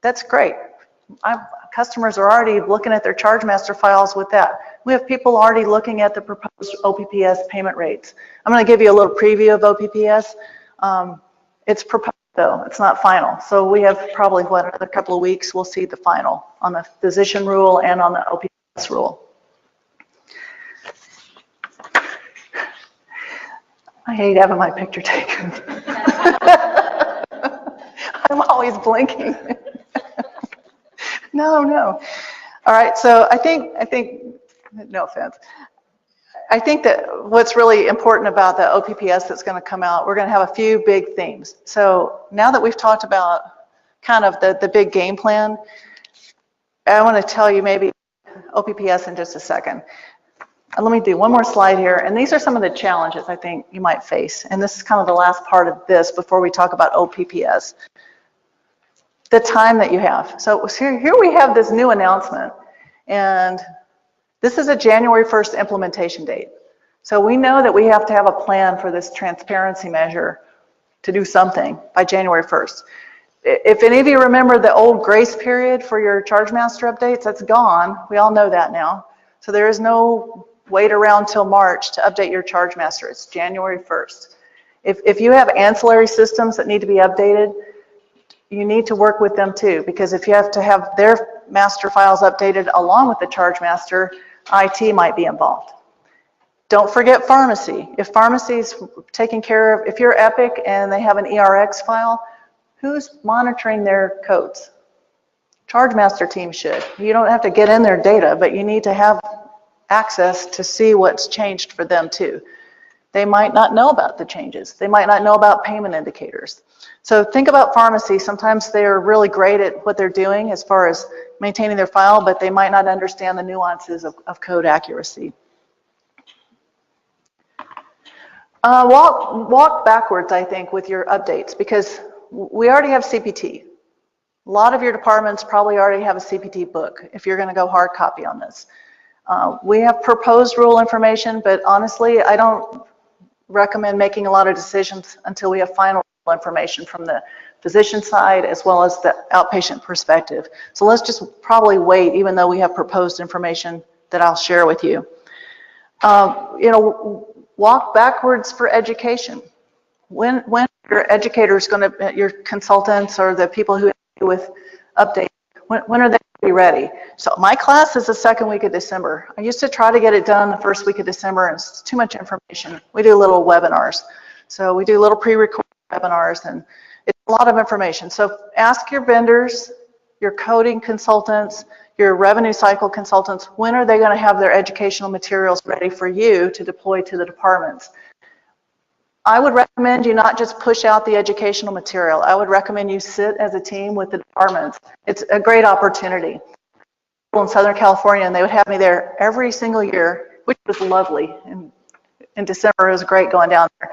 That's great. Customers are already looking at their charge master files with that. We have people already looking at the proposed OPPS payment rates. I'm going to give you a little preview of OPPS. It's proposed though, it's not final. So we have probably, what, another couple of weeks, we'll see the final on the physician rule and on the OPPS rule. I hate having my picture taken. I'm always blinking. No. All right, so I think, no offense. I think that what's really important about the OPPS that's going to come out, we're going to have a few big themes. So now that we've talked about kind of the big game plan, I want to tell you maybe OPPS in just a second. And let me do one more slide here. And these are some of the challenges I think you might face. And this is kind of the last part of this before we talk about OPPS. The time that you have. So here we have this new announcement. And this is a January 1st implementation date. So we know that we have to have a plan for this transparency measure to do something by January 1st. If any of you remember the old grace period for your charge master updates, that's gone. We all know that now. So there is no wait around till March to update your charge master. It's January 1st. If you have ancillary systems that need to be updated, you need to work with them too, because if you have to have their master files updated along with the charge master, IT might be involved. Don't forget pharmacy. If pharmacy's taking care of, if you're Epic and they have an ERX file, who's monitoring their codes? Charge master team should. You don't have to get in their data, but you need to have access to see what's changed for them too. They might not know about the changes. They might not know about payment indicators. So think about pharmacy. Sometimes they're really great at what they're doing as far as maintaining their file, but they might not understand the nuances of code accuracy. Walk backwards, I think, with your updates, because we already have CPT. A lot of your departments probably already have a CPT book if you're going to go hard copy on this. We have proposed rule information, but honestly, I don't recommend making a lot of decisions until we have final information from the physician side as well as the outpatient perspective. So let's just probably wait, even though we have proposed information that I'll share with you. Walk backwards for education. When your educators going to, your consultants or the people who help you with updates, when are they going to be ready? So my class is the second week of December. I used to try to get it done the first week of December, and it's too much information. We do little webinars. So we do little pre-recorded webinars, and it's a lot of information. So ask your vendors, your coding consultants, your revenue cycle consultants, when are they going to have their educational materials ready for you to deploy to the departments? I would recommend you not just push out the educational material. I would recommend you sit as a team with the departments. It's a great opportunity. In Southern California, and they would have me there every single year, which was lovely. And in December, it was great going down there.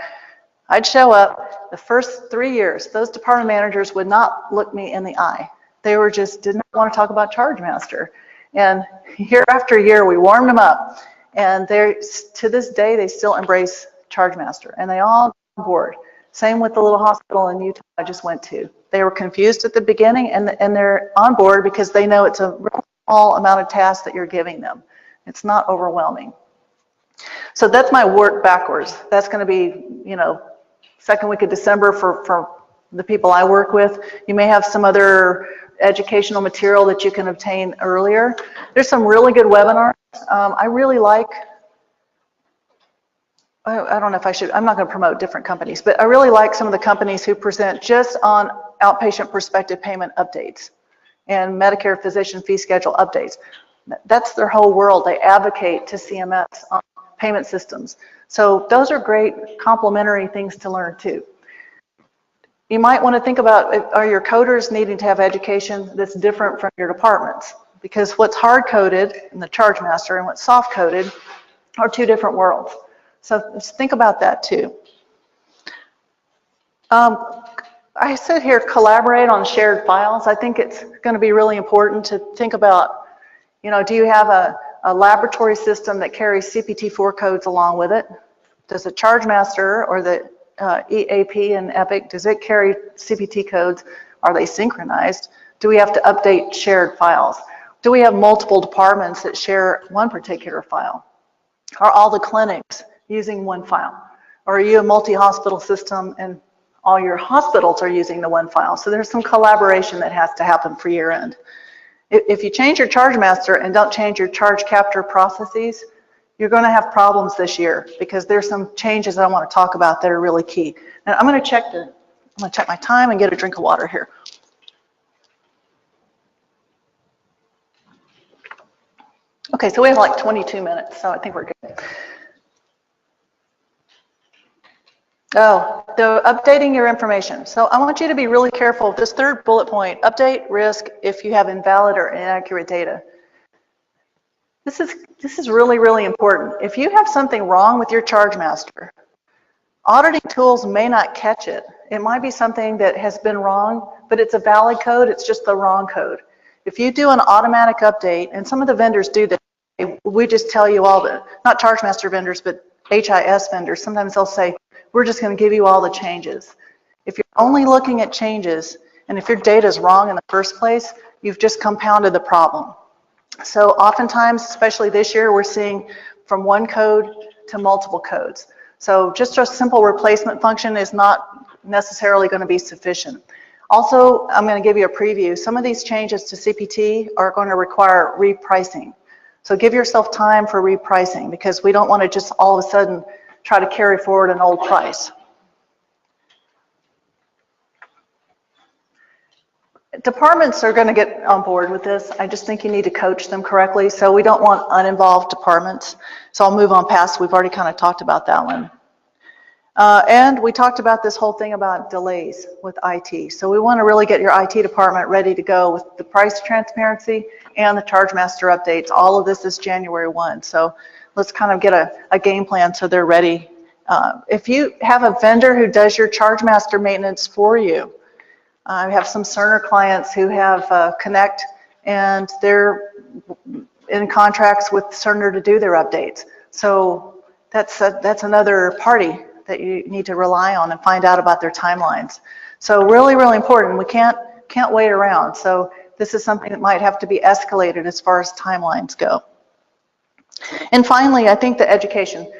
I'd show up the first 3 years. Those department managers would not look me in the eye. They were just did not want to talk about charge master. And year after year, we warmed them up. And to this day, they still embrace charge master, and they all on board. Same with the little hospital in Utah I just went to. They were confused at the beginning, and they're on board because they know it's a real small amount of tasks that you're giving them. It's not overwhelming. So that's my work backwards. That's going to be, second week of December for the people I work with. You may have some other educational material that you can obtain earlier. There's some really good webinars. I really like, I don't know if I should, I'm not going to promote different companies, but I really like some of the companies who present just on outpatient prospective payment updates and Medicare physician fee schedule updates. That's their whole world. They advocate to CMS on payment systems. So those are great complementary things to learn too. You might want to think about, are your coders needing to have education that's different from your departments? Because what's hard-coded in the charge master and what's soft-coded are two different worlds. So just think about that too. I said here, collaborate on shared files. I think it's going to be really important to think about, do you have a laboratory system that carries CPT-4 codes along with it? Does the charge master or the EAP and Epic, does it carry CPT codes? Are they synchronized? Do we have to update shared files? Do we have multiple departments that share one particular file? Are all the clinics using one file? Or are you a multi-hospital system and all your hospitals are using the one file? So there's some collaboration that has to happen for year end. If you change your charge master and don't change your charge capture processes, you're going to have problems this year because there's some changes I want to talk about that are really key. And I'm going to check my time and get a drink of water here. Okay, so we have like 22 minutes, so I think we're good. Oh, the updating your information. So I want you to be really careful. This third bullet point, update risk if you have invalid or inaccurate data. This is really, really important. If you have something wrong with your charge master, auditing tools may not catch it. It might be something that has been wrong, but it's a valid code, it's just the wrong code. If you do an automatic update, and some of the vendors do this, we just tell you all the, not charge master vendors, but HIS vendors, sometimes they'll say, we're just going to give you all the changes. If you're only looking at changes, and if your data is wrong in the first place, you've just compounded the problem. So oftentimes, especially this year, we're seeing from one code to multiple codes. So just a simple replacement function is not necessarily going to be sufficient. Also, I'm going to give you a preview. Some of these changes to CPT are going to require repricing. So give yourself time for repricing because we don't want to just all of a sudden try to carry forward an old price. Departments are going to get on board with this. I just think you need to coach them correctly. So we don't want uninvolved departments. So I'll move on past. We've already kind of talked about that one. And we talked about this whole thing about delays with IT. So we want to really get your IT department ready to go with the price transparency and the charge master updates. All of this is January 1. So let's kind of get a game plan so they're ready. If you have a vendor who does your charge master maintenance for you, I have some Cerner clients who have Connect and they're in contracts with Cerner to do their updates. So that's another party that you need to rely on and find out about their timelines. So really, really important. We can't wait around. So this is something that might have to be escalated as far as timelines go. And finally, I think the education.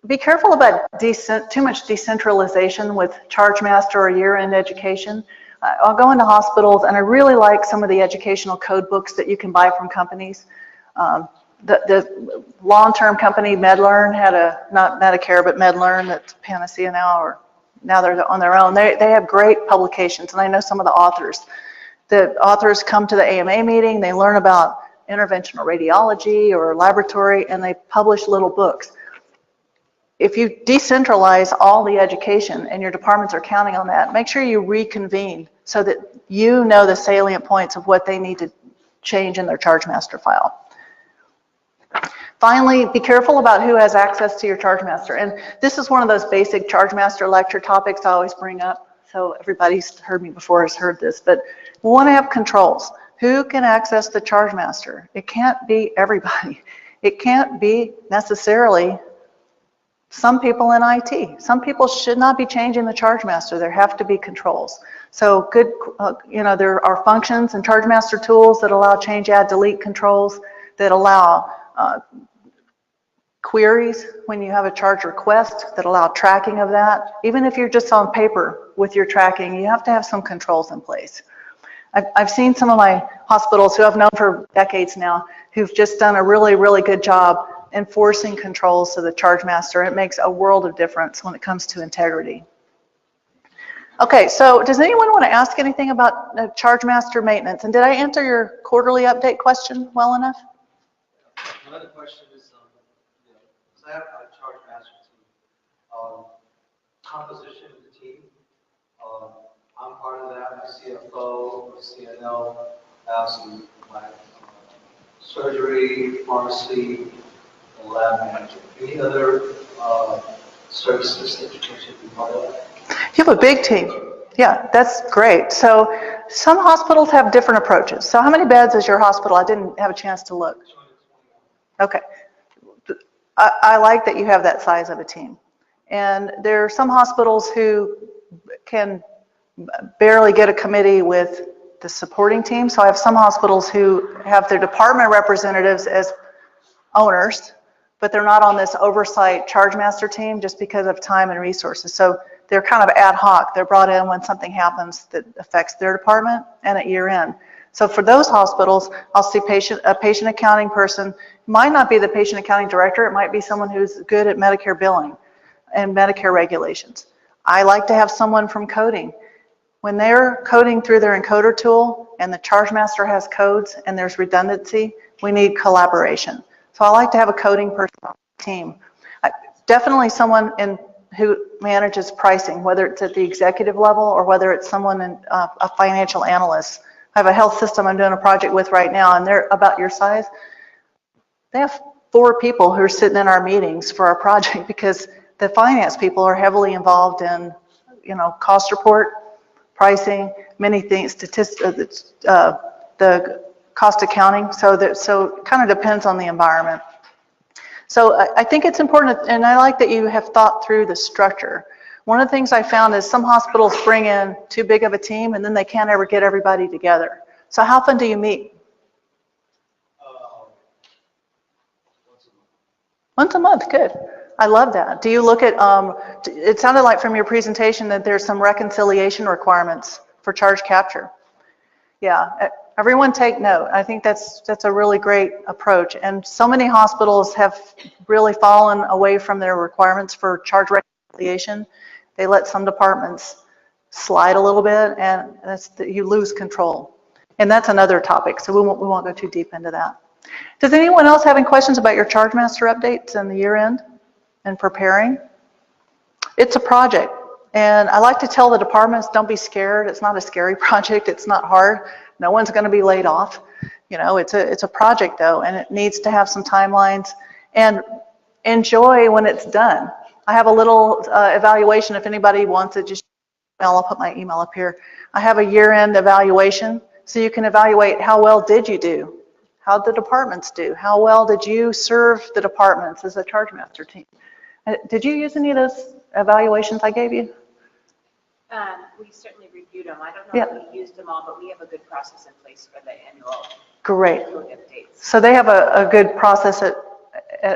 Be careful about too much decentralization with charge master or year-end education. I'll go into hospitals and I really like some of the educational code books that you can buy from companies. The long-term company MedLearn had not Medicare, but MedLearn, that's Panacea now, or now they're on their own. They have great publications, and I know some of the authors. The authors come to the AMA meeting, they learn about interventional radiology or laboratory, and they publish little books. If you decentralize all the education and your departments are counting on that, make sure you reconvene so that you know the salient points of what they need to change in their charge master file. Finally, be careful about who has access to your charge master. And this is one of those basic charge master lecture topics I always bring up. So everybody's heard me before, has heard this, but we want to have controls. Who can access the charge master? It can't be everybody. It can't be necessarily some people in IT. Some people should not be changing the charge master. There have to be controls. So good, there are functions and charge master tools that allow change, add, delete controls that allow queries when you have a charge request that allow tracking of that. Even if you're just on paper with your tracking, you have to have some controls in place. I've seen some of my hospitals who I've known for decades now who've just done a really, really good job enforcing controls to the charge master. It makes a world of difference when it comes to integrity. Okay, so does anyone want to ask anything about charge master maintenance? And did I answer your quarterly update question well enough? Another question is, because I have a charge master team, composition of the team. I'm part of that. My CFO, my CNO, I also my surgery, pharmacy, and lab manager. Any other services that you think should be part of that? You have a big team. Yeah, that's great. So some hospitals have different approaches. So how many beds is your hospital? I didn't have a chance to look. Okay. I like that you have that size of a team. And there are some hospitals who can barely get a committee with the supporting team. So I have some hospitals who have their department representatives as owners, but they're not on this oversight charge master team just because of time and resources. So they're kind of ad hoc. They're brought in when something happens that affects their department and at year end. So for those hospitals, I'll see a patient accounting person. Might not be the patient accounting director. It might be someone who's good at Medicare billing and Medicare regulations. I like to have someone from coding. When they're coding through their encoder tool and the charge master has codes and there's redundancy, we need collaboration. So I like to have a coding person on the team. Definitely someone who manages pricing, whether it's at the executive level or whether it's someone in a financial analyst. I have a health system I'm doing a project with right now, and they're about your size. They have 4 people who are sitting in our meetings for our project because the finance people are heavily involved in, cost report, pricing, many things, statistics, the cost accounting. So it kind of depends on the environment. So I think it's important, and I like that you have thought through the structure. One of the things I found is some hospitals bring in too big of a team and then they can't ever get everybody together. So how often do you meet? Once a month, good. I love that. Do you look at, it sounded like from your presentation that there's some reconciliation requirements for charge capture. Yeah, everyone take note. I think that's a really great approach. And so many hospitals have really fallen away from their requirements for charge reconciliation. They let some departments slide a little bit, and you lose control. And that's another topic, so we won't go too deep into that. Does anyone else have any questions about your charge master updates and the year end and preparing? It's a project. And I like to tell the departments, don't be scared. It's not a scary project. It's not hard. No one's going to be laid off. It's a project though, and it needs to have some timelines. And enjoy when it's done. I have a little evaluation. If anybody wants it, just email. I'll put my email up here. I have a year-end evaluation, so you can evaluate how well did you do, how did the departments do, how well did you serve the departments as a charge master team. Did you use any of those evaluations I gave you? We certainly reviewed them. I don't know if we used them all, but we have a good process in place for the annual. Great. Updates. So they have a good process at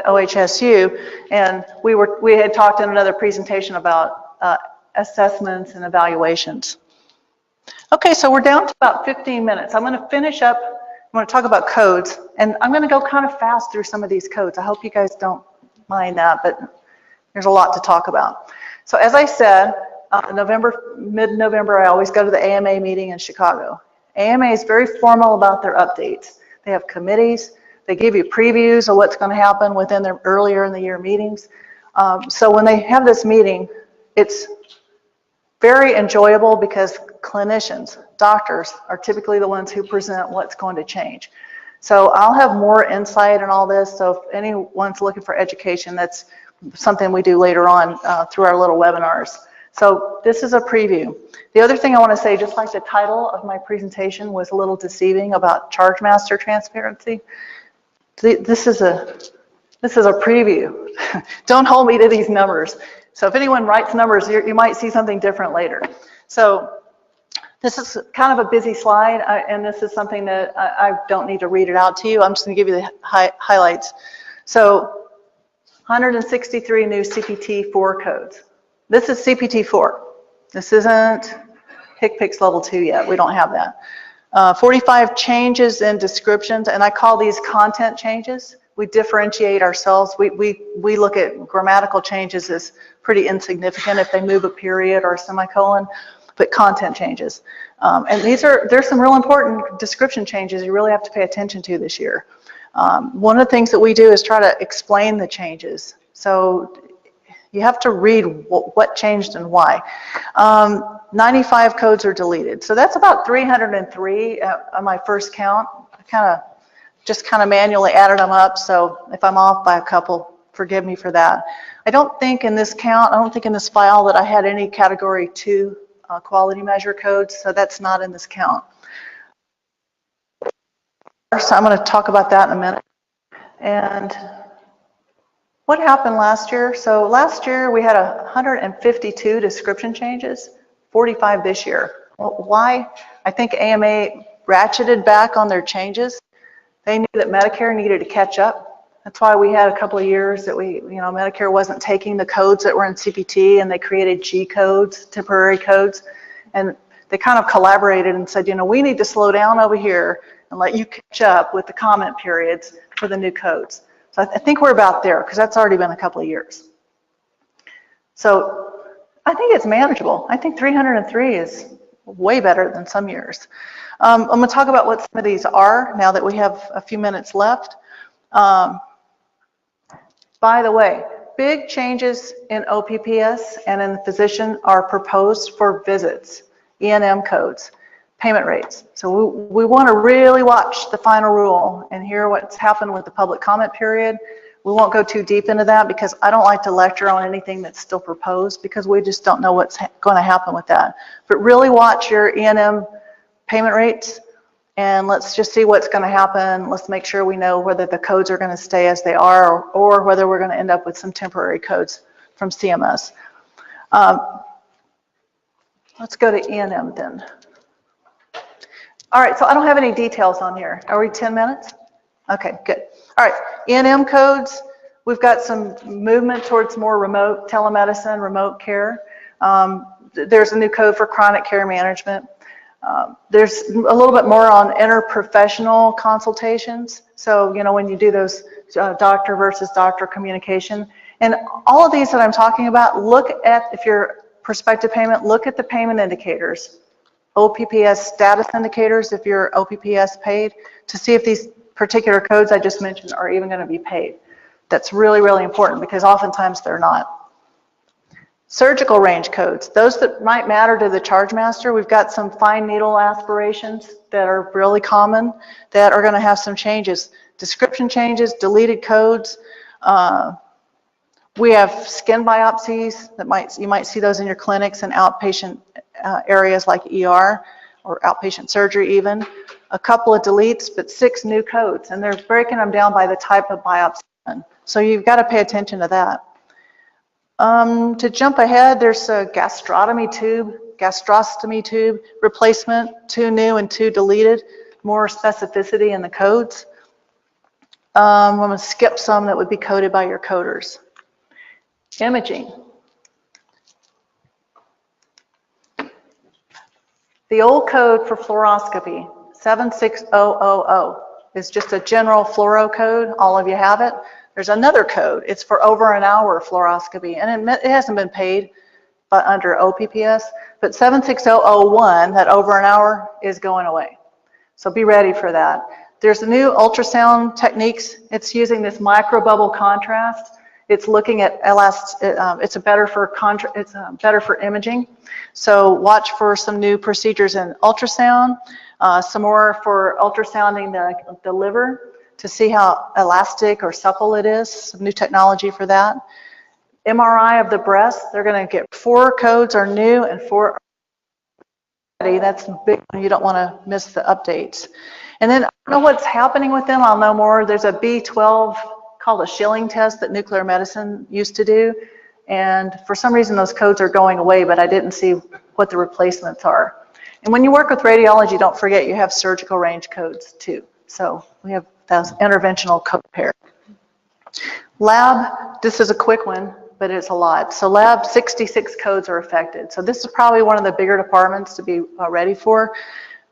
OHSU, and we had talked in another presentation about assessments and evaluations. Okay, so we're down to about 15 minutes. I'm going to finish up. I'm going to talk about codes, and I'm going to go kind of fast through some of these codes. I hope you guys don't mind that, but there's a lot to talk about. So as I said, mid-November, I always go to the AMA meeting in Chicago. AMA is very formal about their updates. They have committees. They give you previews of what's going to happen within their earlier in the year meetings. So when they have this meeting, it's very enjoyable because clinicians, doctors, are typically the ones who present what's going to change. So I'll have more insight in all this. So if anyone's looking for education, that's something we do later on through our little webinars. So this is a preview. The other thing I want to say, just like the title of my presentation was a little deceiving about charge master transparency, this is a preview. Don't hold me to these numbers. So if anyone writes numbers, you might see something different later. So this is kind of a busy slide, and this is something that I don't need to read it out to you. I'm just going to give you the highlights. So 163 new CPT-4 codes. This is CPT-4. This isn't HCPCS level 2 yet. We don't have that. 45 changes in descriptions, and I call these content changes. We differentiate ourselves. We look at grammatical changes as pretty insignificant if they move a period or a semicolon, but content changes. And there's some real important description changes you really have to pay attention to this year. One of the things that we do is try to explain the changes. So you have to read what changed and why. 95 codes are deleted. So that's about 303 on my first count. I just manually added them up. So if I'm off by a couple, forgive me for that. I don't think in this file that I had any category 2 quality measure codes. So that's not in this count. So I'm going to talk about that in a minute. And what happened last year? So last year we had 152 description changes, 45 this year. Why? I think AMA ratcheted back on their changes. They knew that Medicare needed to catch up. That's why we had a couple of years that Medicare wasn't taking the codes that were in CPT, and they created G codes, temporary codes, and they kind of collaborated and said, we need to slow down over here and let you catch up with the comment periods for the new codes. So I think we're about there, because that's already been a couple of years. So I think it's manageable. I think 303 is way better than some years. I'm going to talk about what some of these are now that we have a few minutes left. By the way, big changes in OPPS and in the physician are proposed for visits, E&M codes, payment rates. So we want to really watch the final rule and hear what's happened with the public comment period. We won't go too deep into that because I don't like to lecture on anything that's still proposed, because we just don't know what's going to happen with that. But really watch your E&M payment rates, and let's just see what's going to happen. Let's make sure we know whether the codes are going to stay as they are, or whether we're going to end up with some temporary codes from CMS. Let's go to E&M then. All right, so I don't have any details on here. Are we 10 minutes? Okay, good. All right, E&M codes. We've got some movement towards more remote telemedicine, remote care. There's a new code for chronic care management. There's a little bit more on interprofessional consultations. So, when you do those doctor versus doctor communication. And all of these that I'm talking about, look at, if you're prospective payment, look at the payment indicators. OPPS status indicators, if you're OPPS paid, to see if these particular codes I just mentioned are even going to be paid. That's really, really important, because oftentimes they're not. Surgical range codes, those that might matter to the charge master. We've got some fine needle aspirations that are really common that are going to have some changes. Description changes, deleted codes. We have skin biopsies that you might see those in your clinics and outpatient areas like ER or outpatient surgery even. A couple of deletes, but 6 new codes, and they're breaking them down by the type of biopsy. So you've got to pay attention to that. To jump ahead, there's a gastrostomy tube replacement, 2 new and 2 deleted, more specificity in the codes. I'm going to skip some that would be coded by your coders. Imaging. The old code for fluoroscopy, 76000, is just a general fluoro code. All of you have it. There's another code. It's for over an hour fluoroscopy, and it hasn't been paid but under OPPS, but 76001, that over an hour, is going away. So be ready for that. There's a new ultrasound techniques. It's using this microbubble contrast. It's looking at it's better for imaging. So watch for some new procedures in ultrasound, some more for ultrasounding the liver to see how elastic or supple it is, some new technology for that. MRI of the breast, they're going to get 4 codes are new and 4 are ready. That's big, you don't want to miss the updates. And then I don't know what's happening with them, I'll know more. There's a B12 called a Schilling test that nuclear medicine used to do, and for some reason those codes are going away, but I didn't see what the replacements are. And when you work with radiology, don't forget you have surgical range codes too. So we have those interventional code pair. Lab, this is a quick one, but it's a lot. So lab, 66 codes are affected. So this is probably one of the bigger departments to be ready for.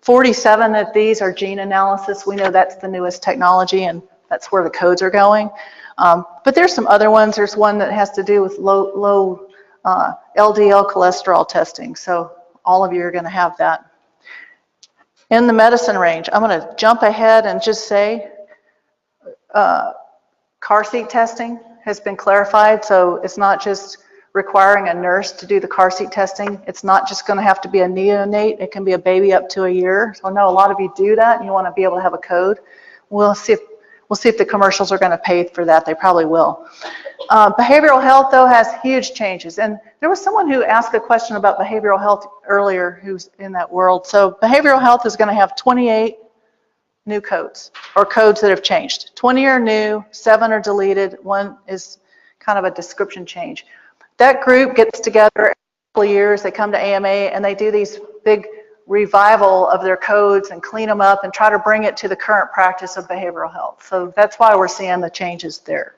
47 of these are gene analysis. We know that's the newest technology, and that's where the codes are going. But there's some other ones. There's one that has to do with low LDL cholesterol testing. So all of you are going to have that. In the medicine range, I'm going to jump ahead and just say car seat testing has been clarified. So it's not just requiring a nurse to do the car seat testing. It's not just going to have to be a neonate. It can be a baby up to a year. So I know a lot of you do that, and you want to be able to have a code. We'll see if the commercials are going to pay for that. They probably will. Behavioral health, though, has huge changes. And there was someone who asked a question about behavioral health earlier who's in that world. So behavioral health is going to have 28 new codes, or codes that have changed. 20 are new, 7 are deleted, 1 is kind of a description change. That group gets together every couple of years. They come to AMA, and they do these big revival of their codes and clean them up and try to bring it to the current practice of behavioral health. So that's why we're seeing the changes there.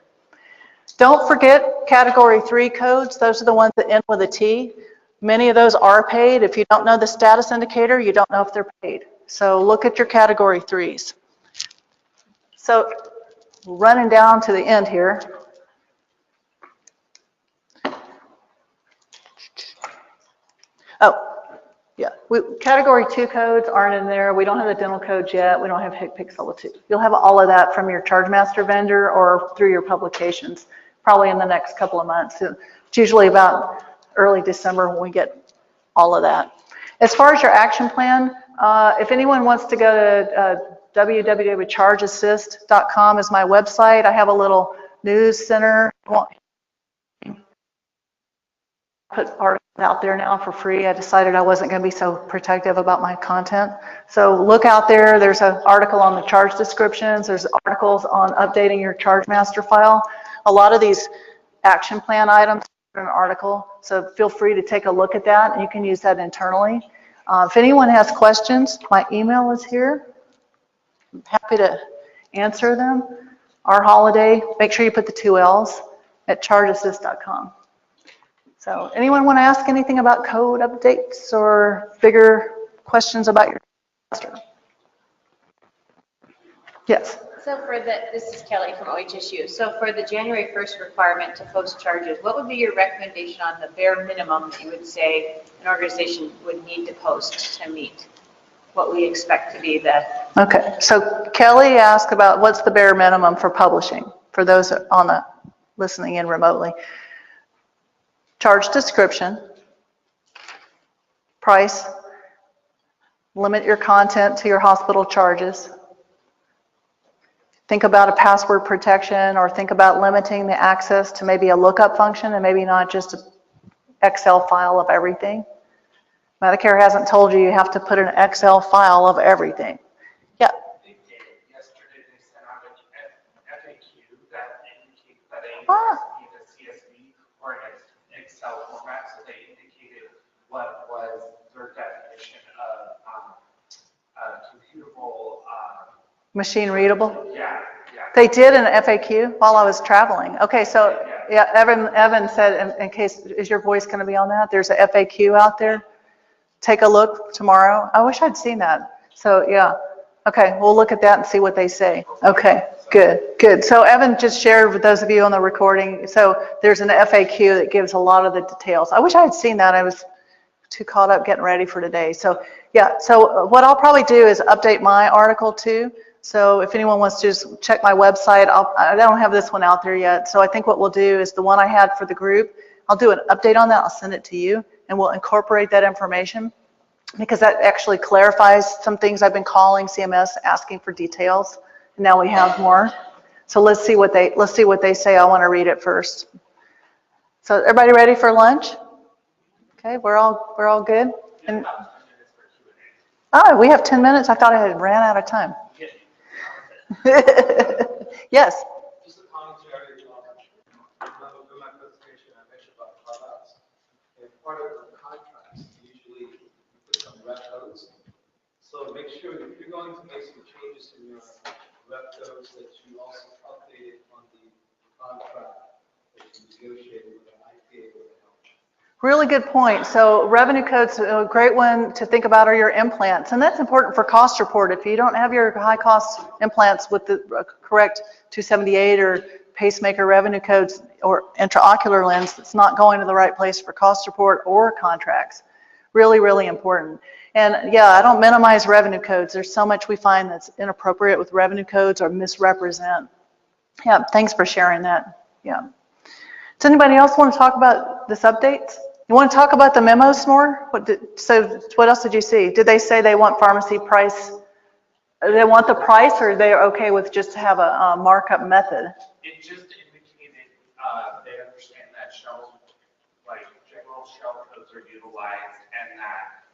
Don't forget Category 3 codes. Those are the ones that end with a T. Many of those are paid. If you don't know the status indicator, you don't know if they're paid. So look at your Category 3s. So running down to the end here. Oh, yeah. Category 2 codes aren't in there. We don't have the dental codes yet. We don't have HCPCS Level 2. You'll have all of that from your chargemaster vendor or through your publications, probably in the next couple of months. It's usually about early December when we get all of that. As far as your action plan, if anyone wants to go to www.chargeassist.com is my website. I have a little news center. Put articles out there now for free. I decided I wasn't going to be so protective about my content. So look out there. There's an article on the charge descriptions. There's articles on updating your charge master file. A lot of these action plan items are in an article. So feel free to take a look at that. And you can use that internally. If anyone has questions, my email is here. I'm happy to answer them. Our Holliday, make sure you put the 2 L's at chargeassist.com. So anyone want to ask anything about code updates or bigger questions about your master? Yes. So for this is Kelly from OHSU. So for the January 1st requirement to post charges, what would be your recommendation on the bare minimum that you would say an organization would need to post to meet what we expect to be the... Okay, so Kelly asked about what's the bare minimum for publishing for those on the listening in remotely. Charge description, price, limit your content to your hospital charges. Think about a password protection or think about limiting the access to maybe a lookup function and maybe not just an Excel file of everything. Medicare hasn't told you you have to put an Excel file of everything. Yeah. They did yesterday. They sent out an FAQ that indicated that they need a CSV or an Excel format, so they indicated what was their definition of computable. Machine readable? Yeah. They did an FAQ while I was traveling. Okay, so yeah, Evan said, in case, is your voice going to be on that? There's a FAQ out there. Take a look tomorrow. I wish I'd seen that. So yeah, okay, we'll look at that and see what they say. Okay, good. So Evan just shared with those of you on the recording. So there's an FAQ that gives a lot of the details. I wish I had seen that. I was too caught up getting ready for today. So yeah, so what I'll probably do is update my article too. So if anyone wants to just check my website, I don't have this one out there yet. So I think what we'll do is the one I had for the group, I'll do an update on that. I'll send it to you and we'll incorporate that information because that actually clarifies some things I've been calling CMS asking for details. And now we have more. So let's see what they say. I want to read it first. So everybody ready for lunch? Okay, we're all good. And, we have 10 minutes. I thought I had ran out of time. Yes. Just a commentary on my presentation, I mentioned about carve-outs. And part of the contracts, usually you put some rep codes. So make sure if you're going to make some changes in your rep codes that you also update it on the contract that you negotiated with an IPA with the health. Really good point. So revenue codes, a great one to think about are your implants. And that's important for cost report. If you don't have your high cost implants with the correct 278 or pacemaker revenue codes or intraocular lens, it's not going to the right place for cost report or contracts. Really, really important. And yeah, I don't minimize revenue codes. There's so much we find that's inappropriate with revenue codes or misrepresent. Yeah, thanks for sharing that. Yeah. Does anybody else want to talk about this update? You want to talk about the memos more? So what else did you see? Did they say they want pharmacy price? They want the price, or they're okay with just to have a markup method? It just indicated they understand that shells, like general shell codes are utilized and that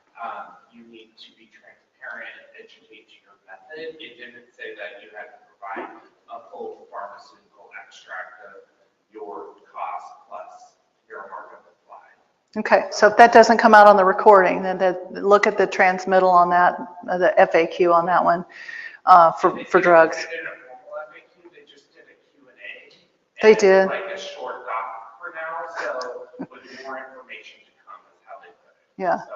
you need to be transparent and educate your method. It didn't say that you had to provide a full pharmaceutical extract of your cost plus your markup applied. Okay, so if that doesn't come out on the recording, then look at the transmittal on that, the FAQ on that one, for drugs. They did a formal FAQ, they just did a Q&A. They and did. Like a short doc for now, so with more information to come is how they put it. Yeah. So,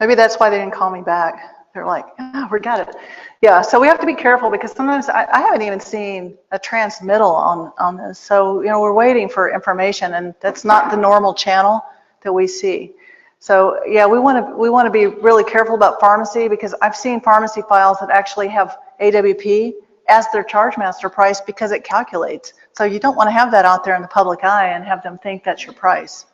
Maybe that's why they didn't call me back. They're like, oh, we got it. Yeah, so we have to be careful because sometimes I haven't even seen a transmittal on this. So, we're waiting for information, and that's not the normal channel that we see. So, yeah, we want to be really careful about pharmacy because I've seen pharmacy files that actually have AWP as their charge master price because it calculates. So you don't want to have that out there in the public eye and have them think that's your price.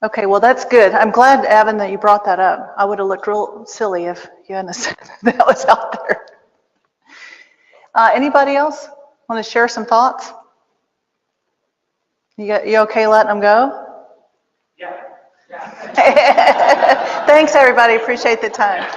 Okay, well, that's good. I'm glad, Evan, that you brought that up. I would have looked real silly if you hadn't said that was out there. Anybody else want to share some thoughts? You okay letting them go? yeah. Thanks, everybody. Appreciate the time.